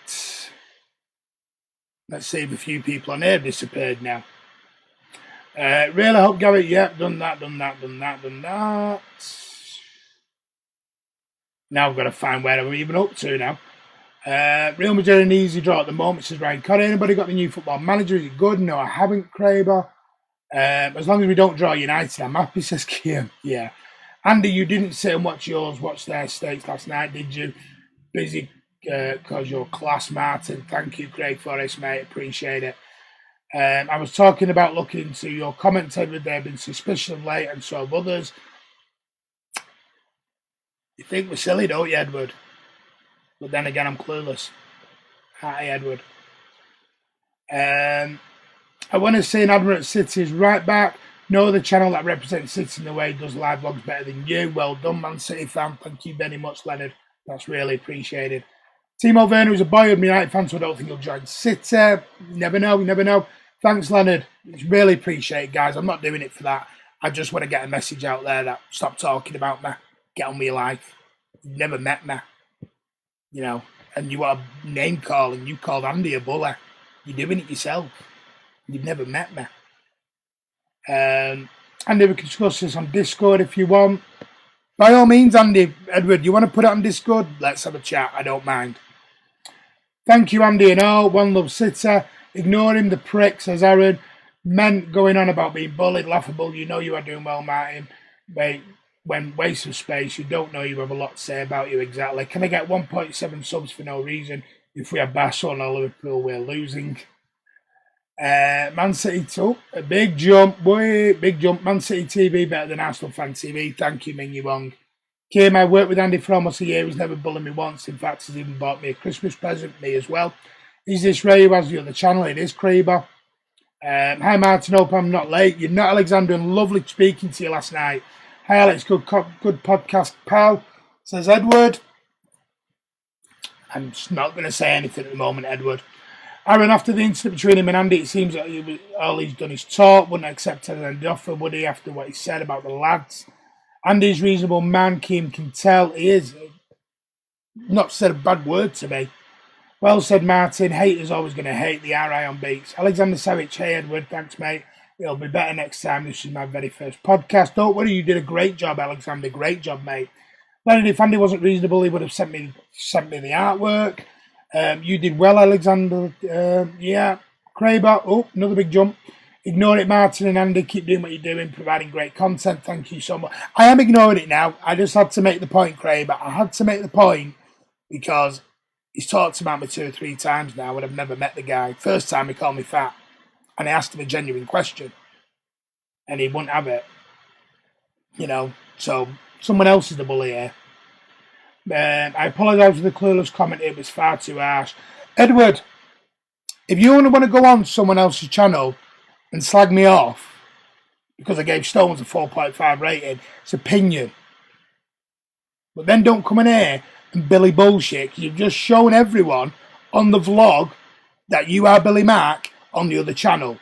Let's see if a few people on here have disappeared now. Really hope Gabby, yeah, done that. Now I've got to find where I'm even up to now. Real Madrid an easy draw at the moment, says Ryan Connor. Anybody got the new football manager? Is it good? No, I haven't, Kraber. As long as we don't draw United, I'm happy, says Kiam. Yeah. Andy, you didn't sit and watch their stakes last night, did you? Busy because you're class, Martin. Thank you, Craig Forrest, mate. Appreciate it. I was talking about looking into your comments, Edward. They've been suspicious of late, and so have others. You think we're silly, don't you, Edward? But then again, I'm clueless. Hi, Edward. I want to say an Admiral City is right back. No other channel that represents City in the way does live vlogs better than you. Well done, Man City fan. Thank you very much, Leonard. That's really appreciated. Timo Werner is a boy of United fan, so I don't think he'll join City. You never know. Thanks, Leonard. It's really appreciated, guys. I'm not doing it for that. I just want to get a message out there that stop talking about me. Get on with your life. You've never met me. You know, and you want a name call and you called Andy a bully. You're doing it yourself. You've never met me. Andy, we can discuss this on Discord if you want. By all means, Andy, Edward, you want to put it on Discord? Let's have a chat. I don't mind. Thank you, Andy and all. One love City. Ignore him, the prick, says Aaron. Men going on about being bullied, laughable. You know you are doing well, Martin. Mate, when waste of space, you don't know you have a lot to say about you exactly. Can I get 1.7 subs for no reason? If we have Barcelona or Liverpool, we're losing. Man City 2, a big jump, boy, big jump. Man City TV better than Arsenal Fan TV. Thank you, Ming Wong. Kim, I worked with Andy for almost a year. He's never bullied me once. In fact, he's even bought me a Christmas present, me as well. Is this Ray who has the other channel? It is Kraber. Hi, Martin. Hope I'm not late. You're not, Alexander, and lovely speaking to you last night. Hi, Alex. Good podcast, pal, says Edward. I'm just not going to say anything at the moment, Edward. Aaron, after the incident between him and Andy, it seems that all he's done is talk. Wouldn't accept any offer, would he, after what he said about the lads? Andy's a reasonable man. Kiam can tell he is. Not said a bad word to me. Well said, Martin. Haters always going to hate the RI on beats. Alexander Savage, hey, Edward. Thanks, mate. It'll be better next time. This is my very first podcast. Don't worry, you did a great job, Alexander. Great job, mate. Leonard, if Andy wasn't reasonable, he would have sent me the artwork. You did well, Alexander. Yeah. Kraber. Oh, another big jump. Ignore it, Martin and Andy. Keep doing what you're doing, providing great content. Thank you so much. I am ignoring it now. I just had to make the point, Kraber. I had to make the point because he's talked about me 2 or 3 times now and I've never met the guy. First time he called me fat and I asked him a genuine question and he wouldn't have it. You know, so someone else is the bully here. I apologise for the clueless comment. It was far too harsh. Edward, if you only want to go on someone else's channel and slag me off because I gave Stones a 4.5 rating, it's opinion. But then don't come in here and Billy bullshit. You've just shown everyone on the vlog that you are Billy Mack on the other channel.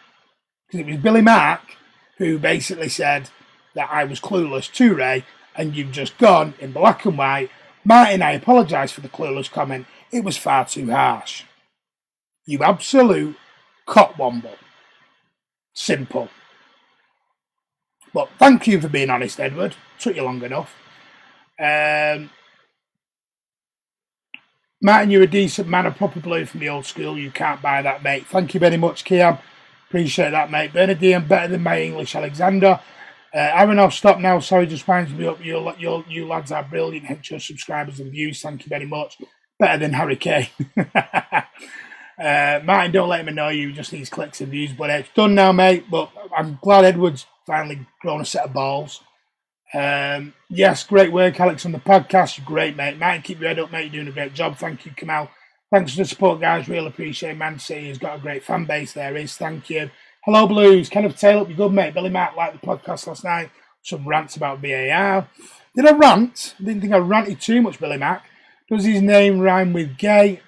Because it was Billy Mack who basically said that I was clueless to Ray, and you've just gone in black and white. Martin, I apologise for the clueless comment. It was far too harsh. You absolute cotwomble. Simple. But thank you for being honest, Edward. Took you long enough. Martin, you're a decent man, a proper blue from the old school. You can't buy that, mate. Thank you very much, Kiam. Appreciate that, mate. Bernardine, better than my English, Alexander. Aaron, I'll stop now. Sorry, just winds me up. You lads are brilliant. Hence your subscribers and views. Thank you very much. Better than Harry Kane. Martin, don't let him annoy you. Just needs clicks and views. But it's done now, mate. But I'm glad Edward's finally grown a set of balls. Yes, great work, Alex, on the podcast. You're great, mate. Martin, keep your head up, mate. You're doing a great job. Thank you, Kamal. Thanks for the support, guys. Really appreciate it. Man City has got a great fan base there. Thank you. Hello, Blues. Kenneth Taylor, you good, mate? Billy Matt liked the podcast last night. Some rants about VAR. Did I rant? I didn't think I ranted too much, Billy Mac. Does his name rhyme with gay?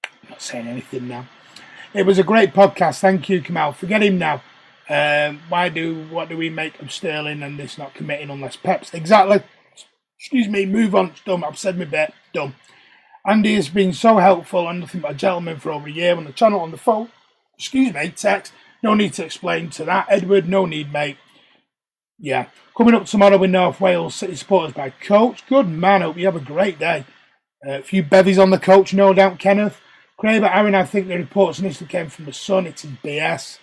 I'm not saying anything now. It was a great podcast. Thank you, Kamal. Forget him now. What do we make of Sterling and this not committing unless Peps? Exactly. Excuse me, move on. It's done. I've said my bit. Done. Andy has been so helpful and nothing but a gentleman for over a year on the channel, on the phone. Excuse me, text. No need to explain to that. Edward, no need, mate. Yeah. Coming up tomorrow with North Wales City supporters by Coach. Good man. Hope you have a great day. A few bevies on the coach, no doubt, Kenneth. Craig, Aaron, I think the reports initially came from the Sun. It's in BS.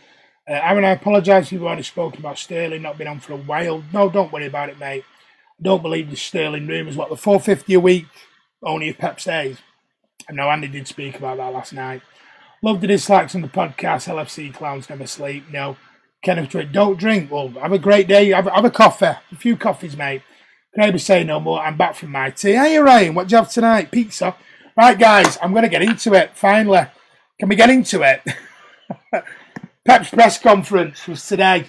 Aaron, I apologise if you've already spoken about Sterling not being on for a while. No, don't worry about it, mate. I don't believe the Sterling rumours. What, the $450 a week, only if Pep stays? I know Andy did speak about that last night. Love the dislikes on the podcast. LFC clowns never sleep. No. Kenneth, don't drink. Well, have a great day. Have a coffee. A few coffees, mate. Can I be saying no more? I'm back from my tea. Hey, Ryan, what do you have tonight? Pizza. Right, guys, I'm going to get into it, finally. Can we get into it? Pep's press conference was today.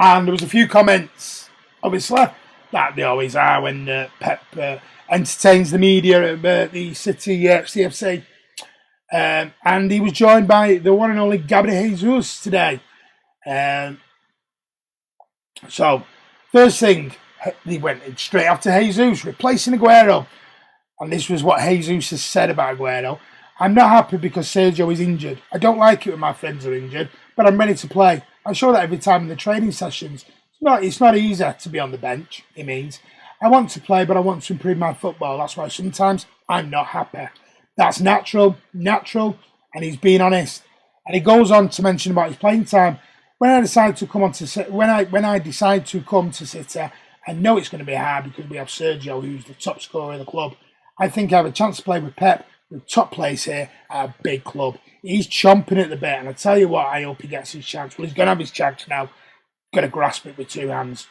And there was a few comments, obviously, that they always are when Pep entertains the media at the City CFC. And he was joined by the one and only Gabby Jesus today. So, first thing, he went straight after Jesus, replacing Aguero. And this was what Jesus has said about Aguero. I'm not happy because Sergio is injured. I don't like it when my friends are injured, but I'm ready to play. I show that every time in the training sessions. It's not easy to be on the bench, it means. I want to play, but I want to improve my football. That's why sometimes I'm not happy. That's natural, and he's being honest. And he goes on to mention about his playing time. When I decide to come to City, I know it's going to be hard because we have Sergio, who's the top scorer of the club. I think I have a chance to play with Pep, with top place here at a big club. He's chomping at the bit, and I tell you what, I hope he gets his chance. Well, he's going to have his chance now. Got to grasp it with two hands.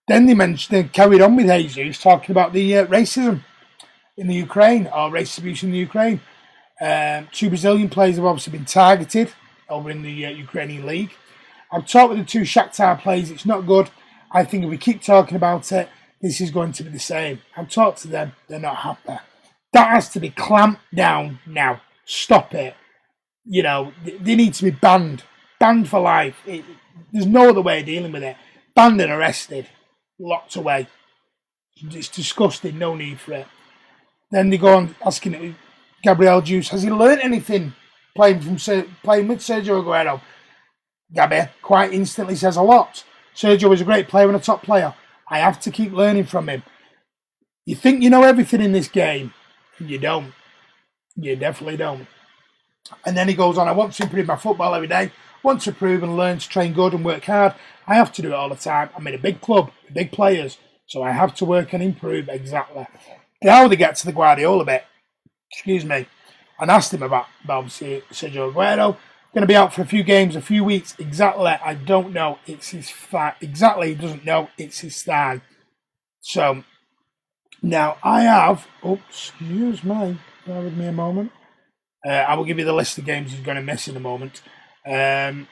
Then they carried on with Jesus talking about the racism in the Ukraine, or race abuse in the Ukraine. 2 Brazilian players have obviously been targeted over in the Ukrainian league. I've talked with the 2 Shakhtar players. It's not good. I think if we keep talking about it, this is going to be the same. I've talked to them. They're not happy. That has to be clamped down now. Stop it. You know, they need to be banned. Banned for life. There's no other way of dealing with it. Banned and arrested. Locked away. It's disgusting. No need for it. Then they go on asking Gabriel Jesus, has he learnt anything playing with Sergio Aguero? Gabby quite instantly says a lot. Sergio is a great player and a top player. I have to keep learning from him. You think you know everything in this game? You don't. You definitely don't. And then he goes on, I want to improve my football every day. I want to improve and learn to train good and work hard. I have to do it all the time. I'm in a big club, big players, so I have to work and improve exactly. Now they get to the Guardiola bit. Excuse me. And asked him about obviously Sergio Aguero. Going to be out for a few games, a few weeks. Exactly. I don't know. It's his thigh. Exactly. He doesn't know. It's his thigh. So now I have. Oops. Excuse me. Bear with me a moment. I will give you the list of games he's going to miss in a moment. Then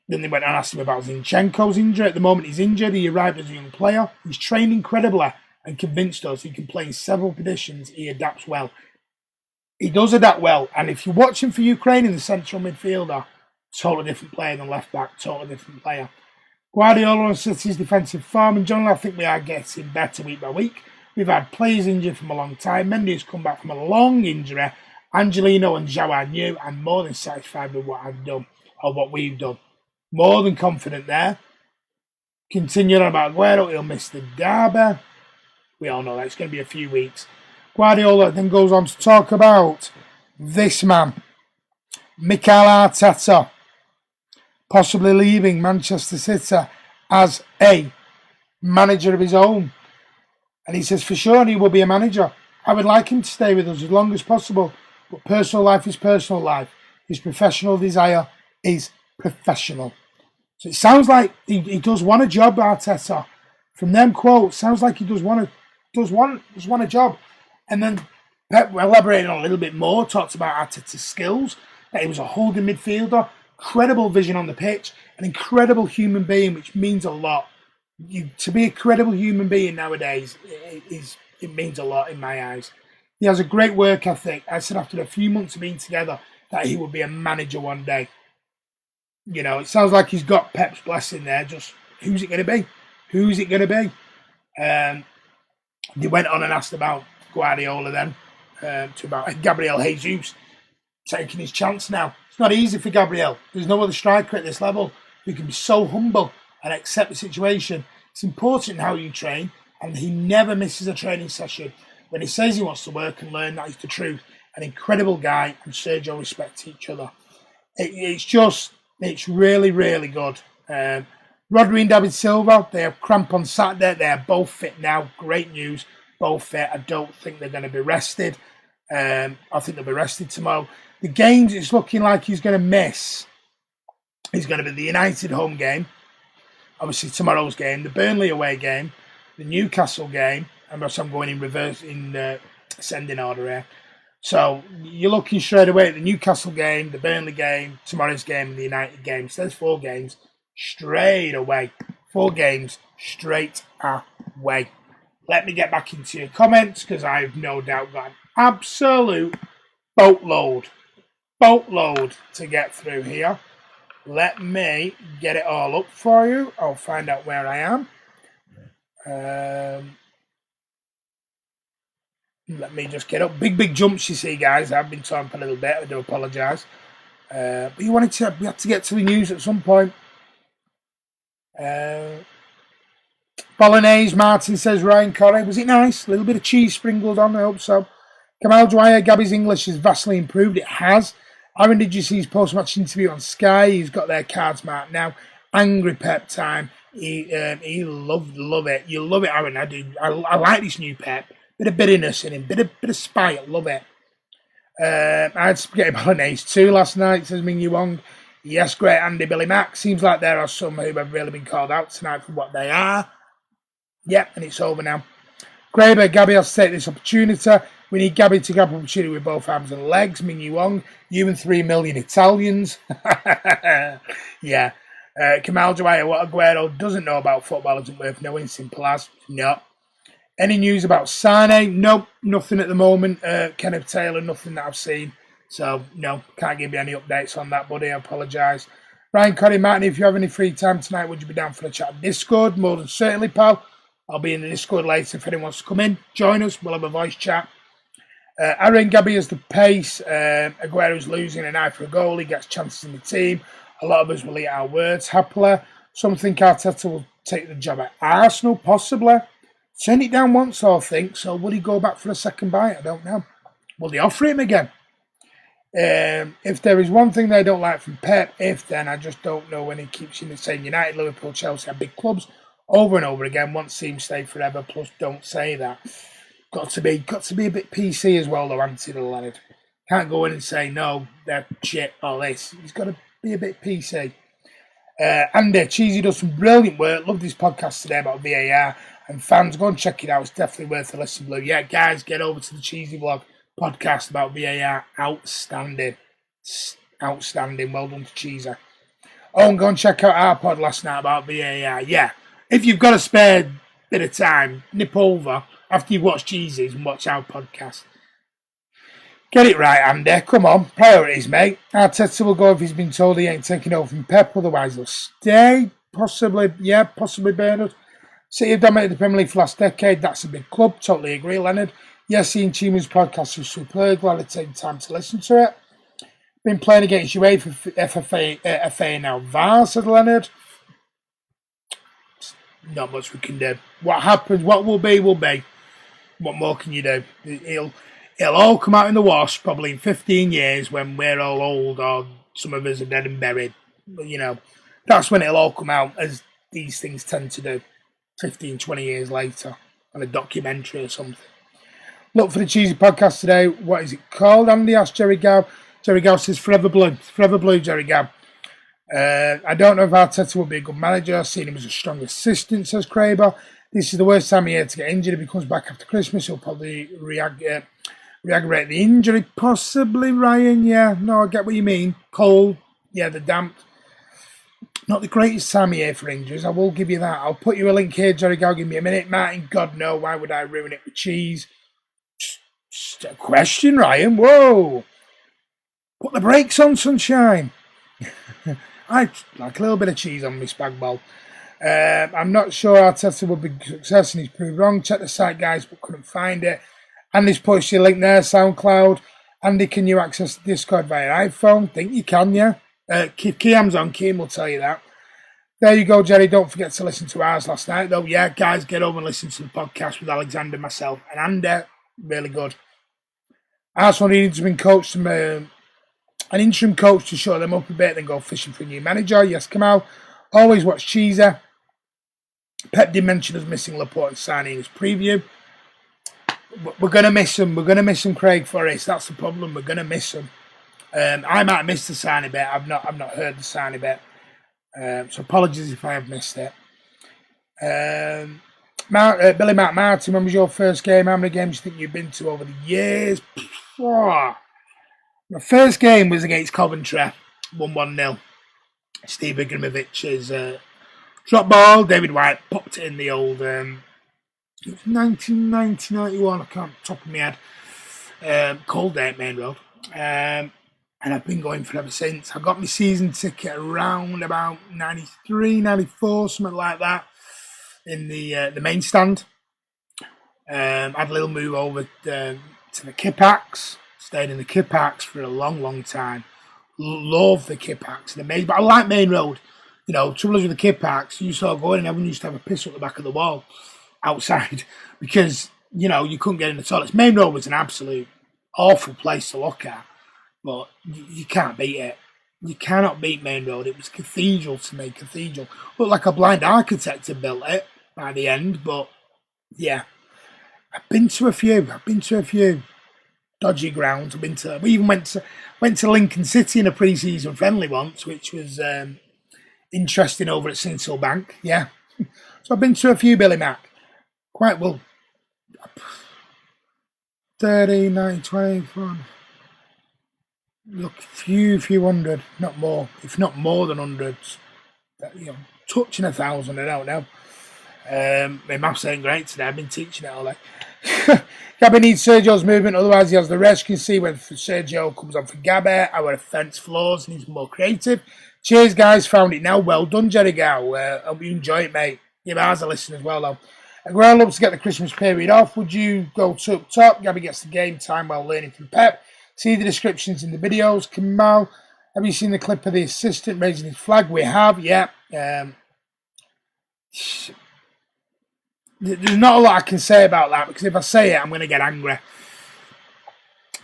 they went on and asked him about Zinchenko's injury. At the moment, he's injured. He arrived as a young player. He's trained incredibly and convinced us he can play in several positions. He adapts well. He does adapt well. And if you watch him for Ukraine in the central midfielder, totally different player than left back, totally different player. Guardiola on City's defensive form, and generally I think we are getting better week by week. We've had players injured from a long time. Mendy has come back from a long injury. Angelino and Joao are new. I'm more than satisfied with what I've done. of what we've done. More than confident there. Continuing on about Aguero, he'll miss the derby. We all know that it's going to be a few weeks. Guardiola then goes on to talk about this man, Mikel Arteta, possibly leaving Manchester City as a manager of his own. And he says, for sure, he will be a manager. I would like him to stay with us as long as possible. But personal life is personal life. His professional desire is professional. So it sounds like he does want a job, Arteta. From them quotes, sounds like he does want a job. And then Pep elaborated on a little bit more, talked about Arteta's skills, that he was a holding midfielder, incredible vision on the pitch, an incredible human being, which means a lot. To be a credible human being nowadays, it means a lot in my eyes. He has a great work ethic. I said after a few months of being together that he would be a manager one day. You know, it sounds like he's got Pep's blessing there. Just who's it going to be? Who's it going to be? They went on and asked about Guardiola then, to about Gabriel Jesus taking his chance now. It's not easy for Gabriel. There's no other striker at this level who can be so humble and accept the situation. It's important how you train, and he never misses a training session. When he says he wants to work and learn, that is the truth. An incredible guy, and Sergio respect each other. It's really, really good. Rodri and David Silva, they have cramp on Saturday. They are both fit now. Great news. Both fit. I don't think they're going to be rested. I think they'll be rested tomorrow. The games it's looking like he's going to miss is going to be the United home game. Obviously tomorrow's game, the Burnley away game, the Newcastle game. I'm going in reverse in ascending order here. So you're looking straight away at the Newcastle game, the Burnley game, tomorrow's game, and the United game. So there's 4 games straight away. 4 games straight away. Let me get back into your comments because I've no doubt got an absolute boatload to get through here. Let me get it all up for you. I'll find out where I am. Let me just get up. Big jumps, you see, guys. I've been talking a little bit. I do apologise. But we had to get to the news at some point. Bolognese, Martin says, Ryan Corey. Was it nice? A little bit of cheese sprinkled on, I hope so. Kamal Dwyer, Gabby's English has vastly improved. It has. Aaron, did you see his post-match interview on Sky? He's got their cards marked now. Angry Pep time. He love it. You love it, Aaron. I do. I like this new Pep. Bit of bitterness in him. Bit of spite. Love it. I had spaghetti bolognese too last night, says Ming Yu Wong. Yes, great Andy, Billy Mack. Seems like there are some who have really been called out tonight for what they are. Yep, and it's over now. Graber, Gabby has to take this opportunity. We need Gabby to grab opportunity with both arms and legs. Ming Yu Wong, you and 3 million Italians. Yeah. Kamal Dwyer, what Aguero doesn't know about football isn't worth knowing. Simple as. No. Any news about Sane? Nope, nothing at the moment. Kenneth Taylor, nothing that I've seen. So, no, can't give you any updates on that, buddy. I apologise. Ryan Cody Martin, if you have any free time tonight, would you be down for a chat on Discord? More than certainly, pal. I'll be in the Discord later if anyone wants to come in. Join us. We'll have a voice chat. Aaron Gabby has the pace. Aguero's losing an eye for a goal. He gets chances in the team. A lot of us will eat our words happily. Some think Arteta will take the job at Arsenal, possibly. Turn it down once, I think. So will he go back for a second bite? I don't know. Will they offer him again? If there is one thing they don't like from Pep, then I just don't know when he keeps in the same United, Liverpool, Chelsea, and big clubs over and over again. Once teams stay forever. Plus, don't say that. Got to be a bit PC as well, though, Anthony Leonard. Can't go in and say no, they're shit, all this. He's got to be a bit PC. Andy Cheesy does some brilliant work. Love this podcast today about VAR. And fans, go and check it out. It's definitely worth a listen, Blue. Yeah, guys, get over to the Cheesy Vlog podcast about VAR. Outstanding. Outstanding. Well done to Cheesy. Oh, and go and check out our pod last night about VAR. Yeah. If you've got a spare bit of time, nip over after you've watched Cheesy's and watch our podcast. Get it right, Andy. Come on. Priorities, mate. Arteta will go if he's been told he ain't taking over from Pep. Otherwise, he'll stay. Possibly. Yeah, possibly Bernard. City have dominated the Premier League for the last decade. That's a big club. Totally agree, Leonard. Yes, Ian Chima's podcast was superb. Glad I take time to listen to it. Been playing against you, FFA now. VAR, said Leonard. Not much we can do. What happens, what will be, will be. What more can you do? It'll all come out in the wash probably in 15 years when we're all old or some of us are dead and buried. You know, that's when it'll all come out, as these things tend to do 15, 20 years later on a documentary or something. Look for the cheesy podcast today. What is it called, Andy? Asked Jerry Gow. Jerry Gow says Forever Blue. Forever Blue, Jerry Gow. I don't know if Arteta will be a good manager. I've seen him as a strong assistant, says Kraber. This is the worst time of year to get injured. If he comes back after Christmas, he'll probably re-aggravate the injury. Possibly, Ryan. Yeah, no, I get what you mean. Cold. Yeah, the damp. Not the greatest time of year for injuries. I will give you that. I'll put you a link here, Jerry Gow. Give me a minute. Martin, God, no. Why would I ruin it with cheese? Just a question, Ryan. Whoa. Put the brakes on, sunshine. I like a little bit of cheese on my spag bol. I'm not sure Arteta will be a success, and he's proved wrong. Check the site, guys, but couldn't find it. Andy's pushed your link there, SoundCloud. Andy, can you access Discord via iPhone? Think you can, yeah. Kiam's on. Kiam will tell you that. There you go, Jerry. Don't forget to listen to ours last night, though. Yeah, guys, get over and listen to the podcast with Alexander, myself, and Andy. Really good. Arsenal needed to be coached from an interim coach to show them up a bit, then go fishing for a new manager. Yes, Kamal. Always watch Cheeser. Pep did mention us missing Laporte signing in his preview. We're going to miss him. We're going to miss him, Craig Forrest. That's the problem. We're going to miss him. I might have missed the signing bit. I've not heard the signing bit. So apologies if I have missed it. Billy Matt Martin, when was your first game? How many games do you think you've been to over the years? My first game was against Coventry, 1-0. Steve Igramovic's drop ball. David White popped it in the old. It was 1991. I can't top of my head. Cold day at Main Road, and I've been going for ever since. I got my season ticket around about 93, 94, something like that, in the main stand. Had a little move over to the Kipax. Stayed in the Kipax for a long, long time. Love the Kipax. But I like Main Road. You know, trouble is with the Kipax, you sort of go in and everyone used to have a piss at the back of the wall outside because, you know, you couldn't get in the toilets. Main Road was an absolute awful place to look at, but you can't beat it. You cannot beat Main Road. It was cathedral to me, cathedral. Looked like a blind architect had built it by the end, but yeah. I've been to a few. Dodgy grounds. We even went to Lincoln City in a pre-season friendly once, which was interesting over at Sinsel Bank. Yeah, so I've been to a few, Billy Mac. Quite well. 30, 90, 20, look, few hundred, not more. If not more than hundreds, you know, touching 1,000. I don't know. My maths ain't great today. I've been teaching it all day. Gabby needs Sergio's movement, otherwise he has the rest. You can see when Sergio comes on for Gabby. Our offence floors and he's more creative. Cheers, guys. Found it now. Well done, Jerry Gow. Hope you enjoy it, mate. Give ours a listen as well, though. Aguero loves to get the Christmas period off. Would you go to up top? Gabby gets the game time while learning from Pep. See the descriptions in the videos. Kamal, have you seen the clip of the assistant raising his flag? We have, yeah. There's not a lot I can say about that because if I say it, I'm going to get angry.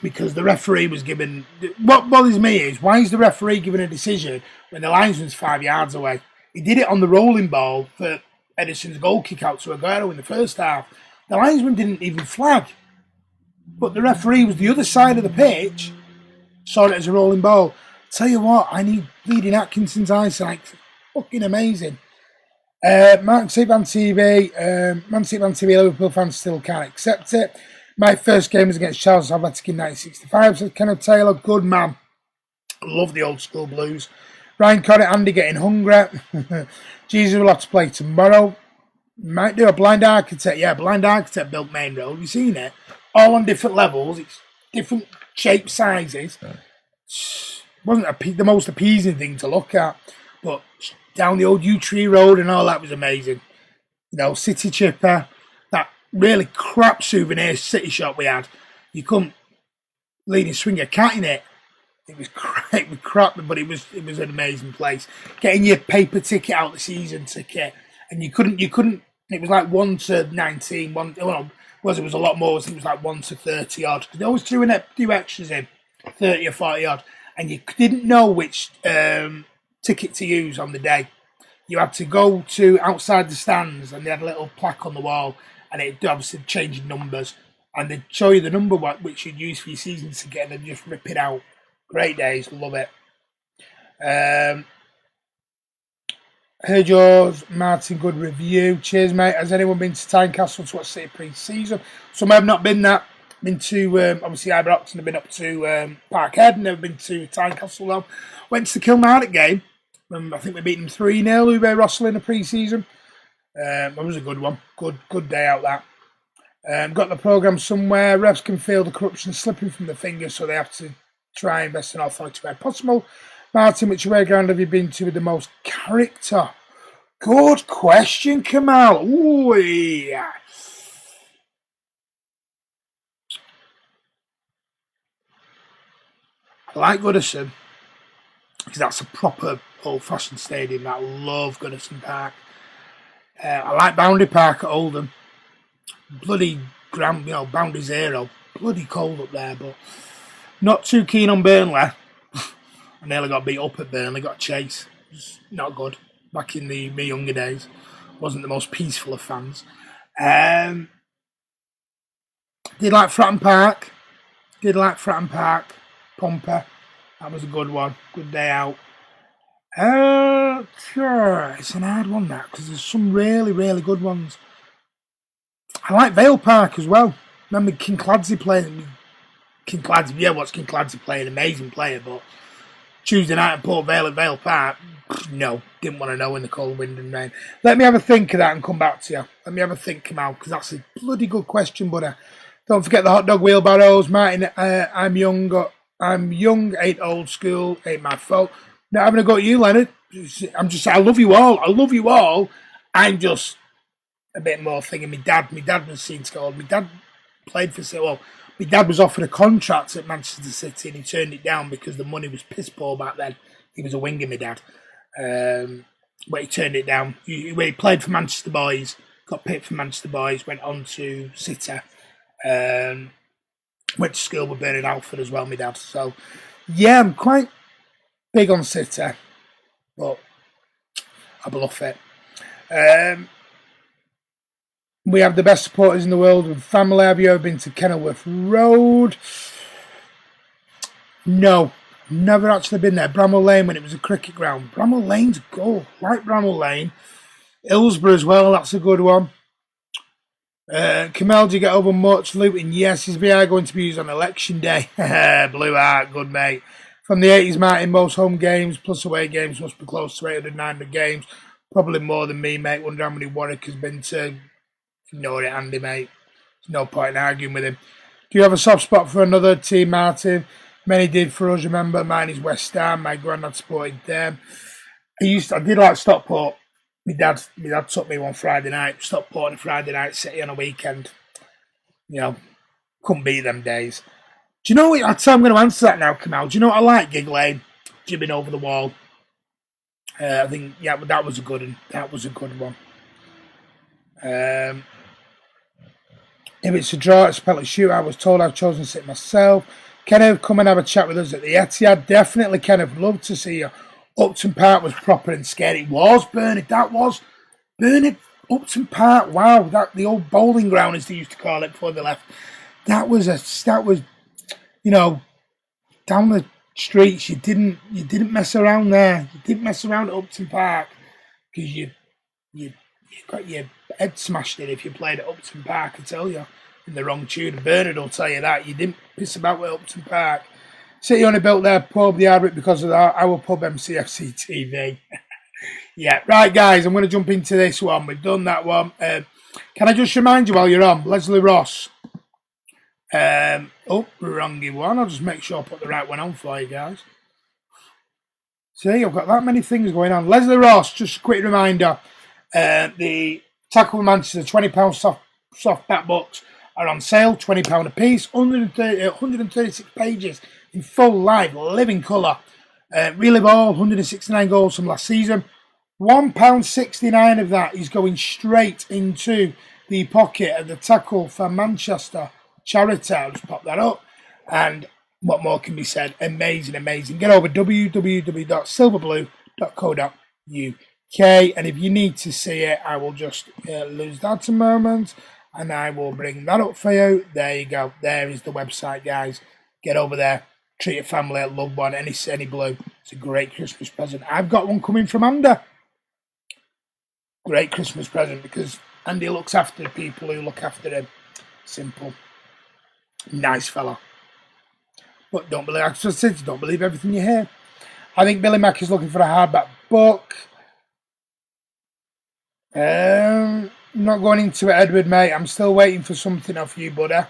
Because the referee was given... What bothers me is, why is the referee giving a decision when the linesman's 5 yards away? He did it on the rolling ball for Edison's goal kick out to Aguero in the first half. The linesman didn't even flag. But the referee was the other side of the pitch, saw it as a rolling ball. Tell you what, I need Bleeding Atkinson's eyesight. Fucking amazing. Man City Fan TV, Liverpool fans still can't accept it. My first game was against Charles Athletic in 1965, says Kenneth Taylor. Good man. Love the old school blues. Ryan Connick, Andy getting hungry. Jesus will have to play tomorrow. Might do a blind architect. Yeah, blind architect built Main Road. You've seen it? All on different levels. It's different shape sizes. Wasn't the most appeasing thing to look at, but down the old Yew Tree Road and all that was amazing. You know, City Chipper, that really crap souvenir city shop we had. You couldn't lead and swing a cat in it. It was crap, but it was an amazing place. Getting your paper ticket out, the season ticket, and you couldn't. It was like 1 to 19. It was a lot more. It was like 1 to 30 odd. They always threw in a few extras in, 30 or 40 odd, and you didn't know which ticket to use on the day. You had to go to outside the stands, and they had a little plaque on the wall, and it obviously changed numbers, and they'd show you the number which you'd use for your season ticket, and then just rip it out. Great days, love it. Heard yours, Martin. Good review. Cheers, mate. Has anyone been to Tynecastle to watch City pre-season? Some have not been that. Been to obviously Ibrox, and have been up to Parkhead. Never been to Tynecastle though. Went to the Kilmarnock game. I think we beat them 3-0. Uwe Rossell in the pre-season. That was a good one. Good day out that. Got the programme somewhere. Refs can feel the corruption slipping from the fingers, so they have to try and invest in authority where possible. Martin, which away ground have you been to with the most character? Good question, Kamal. Ooh, yeah. I like Goodison because that's a proper old-fashioned stadium. I love Goodison Park. I like Boundary Park at Oldham. Bloody ground, Boundary Zero. Bloody cold up there, but not too keen on Burnley. I nearly got beat up at Burnley, got chased. It was not good. Back in my younger days. Wasn't the most peaceful of fans. Did like Fratton Park. Pomper. That was a good one. Good day out. Sure. It's an hard one, that, because there's some really, really good ones. I like Vale Park as well. Remember King Clancy playing? What's King Clancy playing? Amazing player, but Tuesday night at Port Vale at Vale Park, no, didn't want to know in the cold wind and rain. Let me have a think of that and come back to you. Let me have a think, Kamal, because that's a bloody good question, buddy. Don't forget the hot dog wheelbarrows, Martin. I'm young, ain't old school, ain't my fault. Not having a go at you, Leonard. I love you all. I'm just a bit more thinking. My dad was seen scored. My dad played for City. Well, my dad was offered a contract at Manchester City and he turned it down because the money was piss poor back then. He was a winger, my dad. But he turned it down. He played for Manchester Boys, got picked for Manchester Boys, went on to City. Went to school with Bernard Alford as well, my dad. So, yeah, I'm quite big on City, but I bluff it. We have the best supporters in the world with family. Have you ever been to Kenilworth Road? No, never actually been there. Bramall Lane when it was a cricket ground. Bramall Lane's a goal. Like Bramall Lane. Hillsborough as well, that's a good one. Kamal, do you get over much looting? Yes, his VR going to be used on election day. Blue Heart, good mate. From the 80s, Martin, most home games plus away games must be close to 800, 900 games. Probably more than me, mate. Wonder how many Warwick has been to. Ignore it, Andy, mate. There's no point in arguing with him. Do you have a soft spot for another team, Martin? Many did for us, remember. Mine is West Ham. My granddad supported them. I did like Stockport. My dad took me one Friday night. Stockport on a Friday night, City on a weekend. Couldn't beat them days. Do you know what? I'm going to answer that now, Kamal. Do you know what I like? Gig Lane, jibbing over the wall. I think, that was a good one. That was a good one. If it's a draw, it's a penalty shoot. I was told I've chosen to sit myself. Kenneth, come and have a chat with us at the Etihad. Definitely, Kenneth. Love to see you. Upton Park was proper and scary. It was, Bernard. That was. Bernard, Upton Park. Wow. The old bowling ground, as they used to call it before they left. That was, down the streets. You didn't mess around there. You didn't mess around at Upton Park because you got your head smashed in if you played at Upton Park, I tell you, in the wrong tune. Bernard will tell you that. You didn't piss about with Upton Park. City only built their pub, the Ardwick, because of our pub MCFC TV. Yeah, right, guys, I'm going to jump into this one. We've done that one. Can I just remind you while you're on, Leslie Ross. Wrongy one. I'll just make sure I put the right one on for you guys. See, I've got that many things going on. Leslie Ross, just a quick reminder. The tackle Manchester, £20 soft back box. are on sale, £20 a piece, 136 pages in full live, living colour. Relive all 169 goals from last season. £1.69 of that is going straight into the pocket of the Tackle for Manchester charity. I'll just pop that up. And what more can be said? Amazing, amazing. Get over www.silverblue.co.uk. And if you need to see it, I will just lose that a moment. And I will bring that up for you. There you go. There is the website, guys. Get over there. Treat your family, a loved one, any blue. It's a great Christmas present. I've got one coming from Andy. Great Christmas present because Andy looks after the people who look after him. Simple. Nice fella. But don't believe everything you hear. I think Billy Mack is looking for a hardback book. Not going into it, Edward, mate. I'm still waiting for something off you, buddy.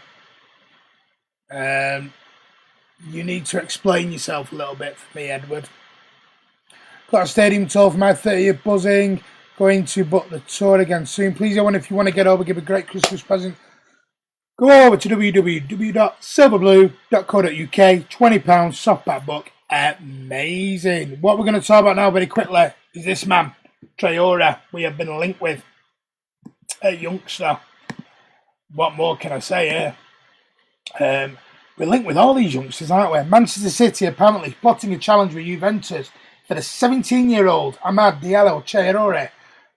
You need to explain yourself a little bit for me, Edward. Got a stadium tour for my 30th buzzing. Going to book the tour again soon. Please, everyone, if you want to get over, give a great Christmas present, go over to www.silverblue.co.uk. £20 softback book. Amazing. What we're going to talk about now very quickly is this man, Traore, we have been linked with, a youngster. What more can I say here? We're linked with all these youngsters, aren't we? Manchester City apparently plotting a challenge with Juventus for the 17-year-old Amad Diallo Traore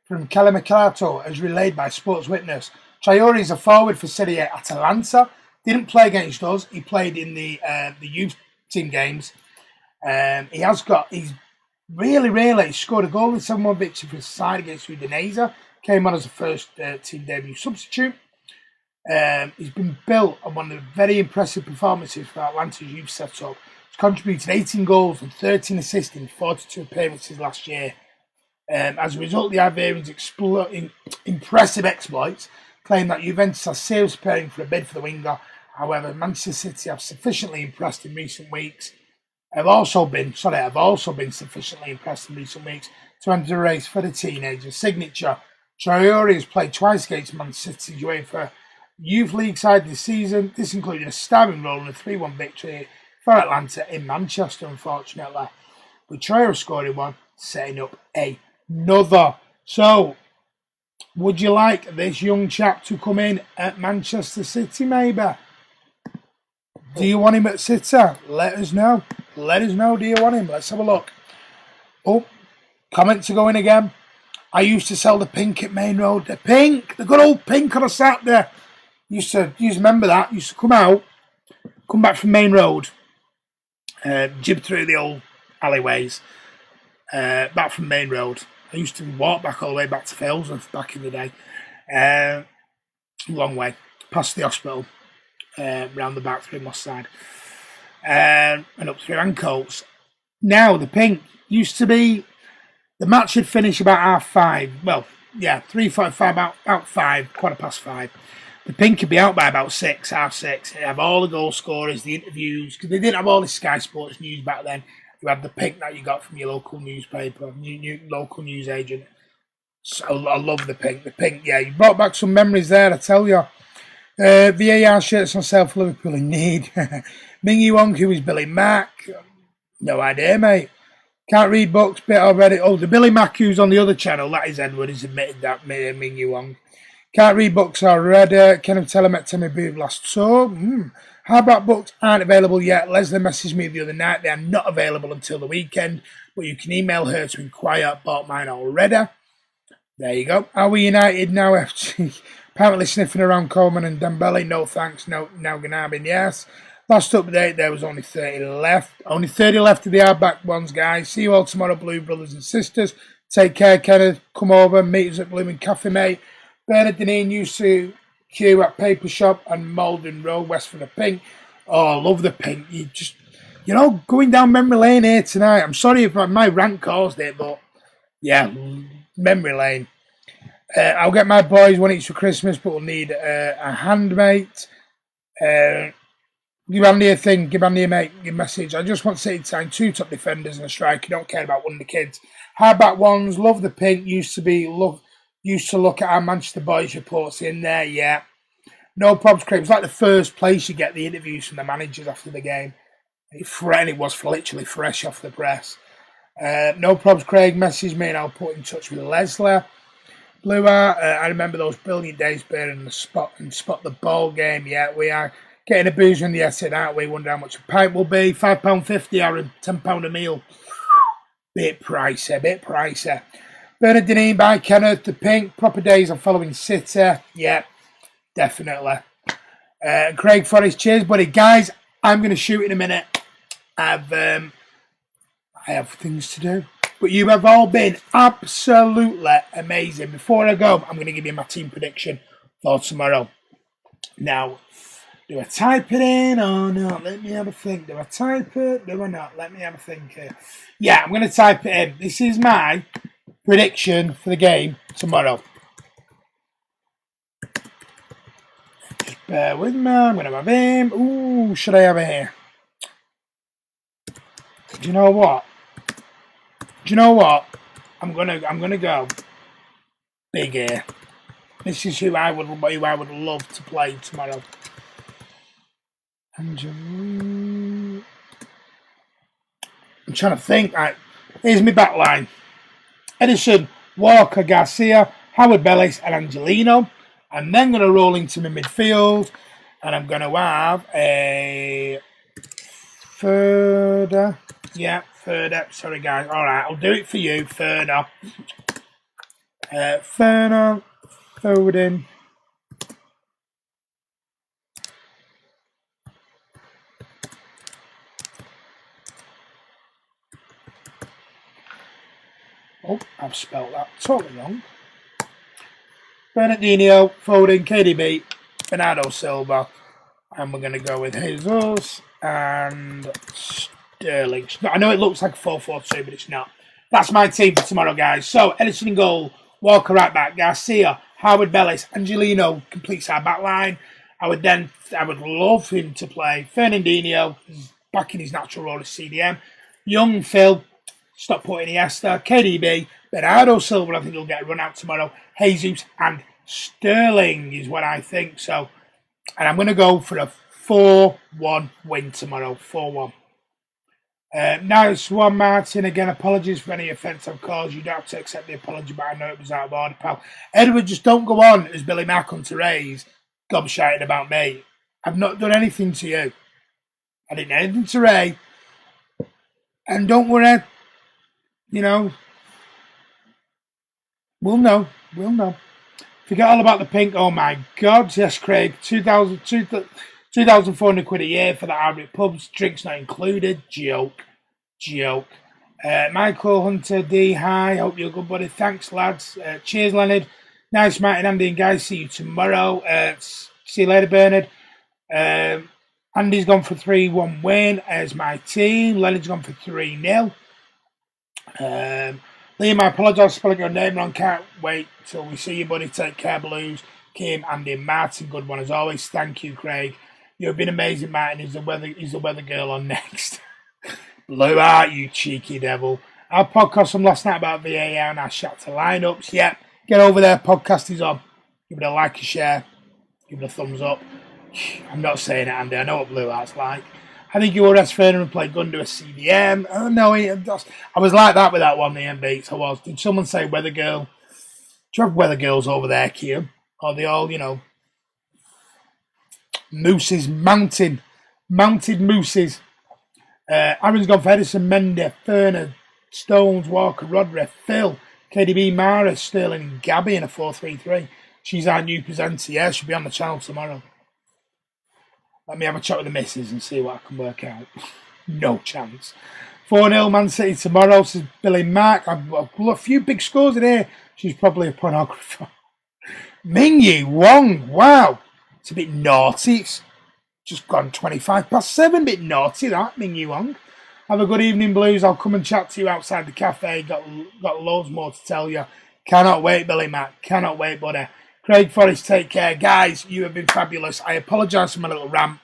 from Calimicato, as relayed by Sports Witness. Traore is a forward for Serie A Atalanta. Didn't play against us. He played in the youth team games. He's really scored a goal in 7-1 victory for his side against Udinese. Came on as a first team debut substitute. He's been built on one of the very impressive performances for Atlanta's youth setup. He's contributed 18 goals and 13 assists in 42 appearances last year. As a result, the Iberians' impressive exploits claim that Juventus are seriously preparing for a bid for the winger. However, Manchester City have sufficiently impressed in recent weeks. Have also been sufficiently impressed in recent weeks to enter a race for the teenager's signature. Traore has played twice against Manchester City's UEFA Youth League side this season. This included a starring role in a 3-1 victory for Atlanta in Manchester, unfortunately. With Traore scoring one, setting up another. So, would you like this young chap to come in at Manchester City, maybe? Do you want him at City? Let us know. Let us know, do you want him? Let's have a look. Oh, comments are going again. I used to sell the pink at Main Road. The pink, the good old pink on a Saturday. Used to remember that. Used to come back from Main Road, jib through the old alleyways, back from Main Road. I used to walk back all the way back to Failsworth back in the day. Long way, past the hospital, round the back through Moss side, and up through Ancoats. Now, the pink used to be, the match would finish about 5:30. Well, yeah, 3:45, about 5, 5:15. The pink could be out by about 6, 6:30. They'd have all the goal scorers, the interviews, because they didn't have all the Sky Sports news back then. You had the pink that you got from your local newspaper, local news agent. So I love the pink. The pink, yeah, you brought back some memories there, I tell you. VAR shirts on sale for Liverpool in need. Mingy Wong, who is Billy Mack. No idea, mate. Can't read books, bit already. Oh, the Billy Mack who's on the other channel, that is Edward, has admitted that, Mingy Wong. Can't read books already. Can I tell him at Timmy Booth last tour? Hardback books aren't available yet. Leslie messaged me the other night. They are not available until the weekend, but you can email her to inquire. Bought mine already. There you go. Are we United now, FC? Apparently sniffing around Coleman and Dembele. No thanks. No, now Gnabry, yes. Last update, there was only 30 left. Only 30 left of the hardback ones, guys. See you all tomorrow, Blue brothers and sisters. Take care, Kenneth. Come over, meet us at Blooming Cafe, mate. Bernard Deneen used to queue at Paper Shop and Malden Road, west for the pink. Oh, I love the pink. Going down memory lane here tonight. I'm sorry if my rant caused it, but yeah, memory lane. I'll get my boys one each for Christmas, but we'll need a handmate. Give Andy a thing. Give Andy a message. I just want City to sign 2 top defenders and a striker. Don't care about one of the kids. Hardback ones. Love the pink. Used to look at our Manchester boys reports in there. Yeah. No probs, Craig. It was like the first place you get the interviews from the managers after the game. It was literally fresh off the press. No probs, Craig. Message me and I'll put in touch with Leslie. Blue Art, I remember those brilliant days being in the spot the ball game. Yeah, we are getting a boozer in the asset, aren't we? Wonder how much a pint will be. £5.50 or £10 a meal. Bit pricey. Bernard Deneen by Kenneth, the Pink, proper days of following City. Yeah, definitely. Craig Forrest, cheers, buddy. Guys, I'm going to shoot in a minute. I have things to do. But you have all been absolutely amazing. Before I go, I'm going to give you my team prediction for tomorrow. Now, do I type it in or not? Let me have a think. Do I type it? Do I not? Let me have a think here. Yeah, I'm going to type it in. This is my prediction for the game tomorrow. Just bear with me. I'm going to have him. Ooh, should I have it here? Do you know what? I'm gonna go big here. This is who I would love to play tomorrow. I'm trying to think. Right, here's my back line. Edison, Walker, Garcia, Howard Bellis, and Angelino. I'm then going to roll into my midfield, and I'm going to have a Further. Yeah, Further. Sorry, guys. All right, I'll do it for you. Further. Further. Foden. Oh, I've spelled that totally wrong. Bernardino, Foden, KDB, Bernardo Silva, and we're going to go with Jesus and Sterling. I know it looks like a 4-4-2, but it's not. That's my team for tomorrow, guys. So, Edison in goal, Walker right back, Garcia, Howard Bellis, Angelino completes our back line. I would love him to play Fernandinho, back in his natural role as CDM. Young Phil, stop putting Iniesta, KDB, Bernardo Silva, I think he'll get a run out tomorrow. Jesus and Sterling is what I think. So, and I'm going to go for a 4-1 win tomorrow. 4-1. Nice one, Martin. Again, apologies for any offence I've caused. You don't have to accept the apology, but I know it was out of order, pal. Edward, just don't go on, as Billy Mack on Therese, gobshitting about me. I've not done anything to you. I didn't do anything to Ray. And don't worry, you know, we'll know. Forget all about the pink. Oh my God, yes, Craig. 2,400 quid a year for the average pubs, drinks not included. Joke. Michael Hunter D, hi. Hope you're good, buddy. Thanks, lads. Cheers, Leonard. Nice, Martin, Andy, and guys. See you tomorrow. See you later, Bernard. Andy's gone for 3-1 win as my team. Leonard's gone for 3-0. Liam, I apologise for spelling your name wrong. Can't wait till we see you, buddy. Take care, Blues. Kim, Andy, and Martin. Good one as always. Thank you, Craig. You've been amazing, Martin. He's the weather girl on next. Blue Art, you cheeky devil. Our podcast from last night about VAR and our Shakhtar lineups. Yeah, get over there. Podcast is on. Give it a like, a share. Give it a thumbs up. I'm not saying it, Andy. I know what Blue Art's like. I think you were as fair and played Gundu a CDM. Oh, no, I was like that with that one, the M Beats. I was. Did someone say Weather Girl? Do you have Weather Girls over there, Kiam? Or are they all, mooses, mounted mooses? Aaron's gone for Edison, Mendy, Ferner, Stones, Walker, Rodri, Phil, KDB, Mara, Sterling, and Gabby in a 4-3-3. She's our new presenter. Yeah, she'll be on the channel tomorrow. Let me have a chat with the missus and see what I can work out. No chance. 4-0 Man City tomorrow, says Billy Mack. I've got a few big scores in here. She's probably a pornographer. Mingyu Wong. Wow. It's a bit naughty. It's just gone 7. Bit naughty, that, Mingyu Wong. Have a good evening, Blues. I'll come and chat to you outside the cafe. Got loads more to tell you. Cannot wait, Billy Mack. Cannot wait, buddy. Craig Forrest, take care. Guys, you have been fabulous. I apologise for my little rant.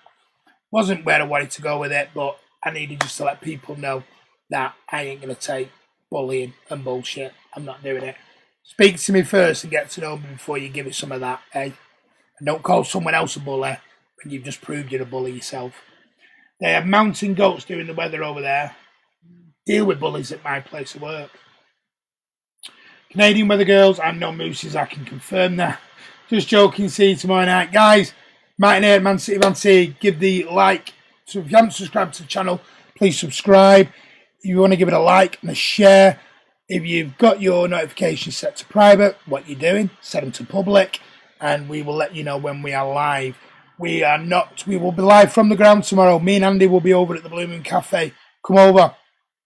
Wasn't where I wanted to go with it, but I needed just to let people know that I ain't going to take bullying and bullshit. I'm not doing it. Speak to me first and get to know me before you give it some of that, eh? And don't call someone else a bully when you've just proved you're a bully yourself. They have mountain goats during the weather over there. Deal with bullies at my place of work. Canadian weather girls, I'm no mooses, I can confirm that. Just joking, see you tomorrow night. Guys, Martin Man City Man City, give the like. So if you haven't subscribed to the channel, please subscribe. If you want to give it a like and a share. If you've got your notifications set to private, what you're doing, set them to public, and we will let you know when we are live. We will be live from the ground tomorrow. Me and Andy will be over at the Blue Moon Cafe. Come over,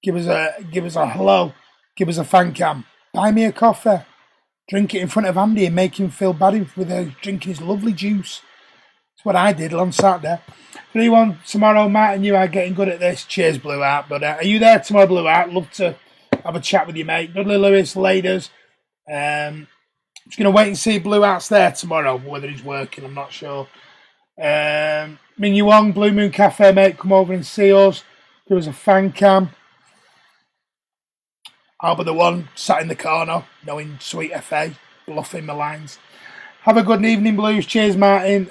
give us a hello, give us a fan cam, buy me a coffee, drink it in front of Andy and make him feel bad with drinking his lovely juice. That's what I did on Saturday. 3-1 tomorrow. Matt and you are getting good at this. Cheers, Blue Art. But are you there tomorrow, Blue Art? Love to have a chat with you, mate. Dudley Lewis, Laders. Just going to wait and see if Blue Art's there tomorrow. Whether he's working, I'm not sure. Ming Yu Wong, Blue Moon Cafe, mate. Come over and see us. Give us a fan cam. I'll be the one sat in the corner, knowing Sweet FA, bluffing my lines. Have a good evening, Blues. Cheers, Martin.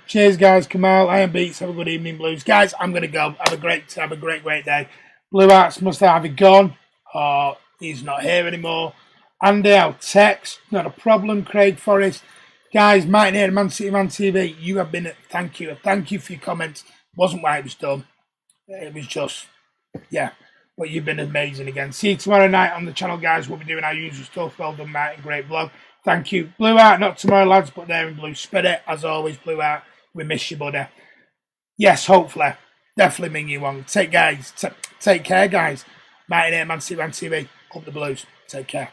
Cheers, guys. Kamal, Iron Beats. Have a good evening, Blues. Guys, I'm going to go. Have a great day. Blue Arts must have either gone or he's not here anymore. Andy, I'll text. Not a problem. Craig Forrest. Guys, Martin here, Man City Man TV. You have been, thank you. Thank you for your comments. Wasn't why it was done. It was just, yeah. But you've been amazing again. See you tomorrow night on the channel, guys. We'll be doing our usual stuff. Well done, Martin. Great vlog. Thank you. Blue Art, not tomorrow, lads, but they're in blue spirit. As always, Blue Art, we miss you, buddy. Yes, hopefully. Definitely Ming Yu Wong. Take care, guys. Martin here, Man City Man TV. Up the Blues. Take care.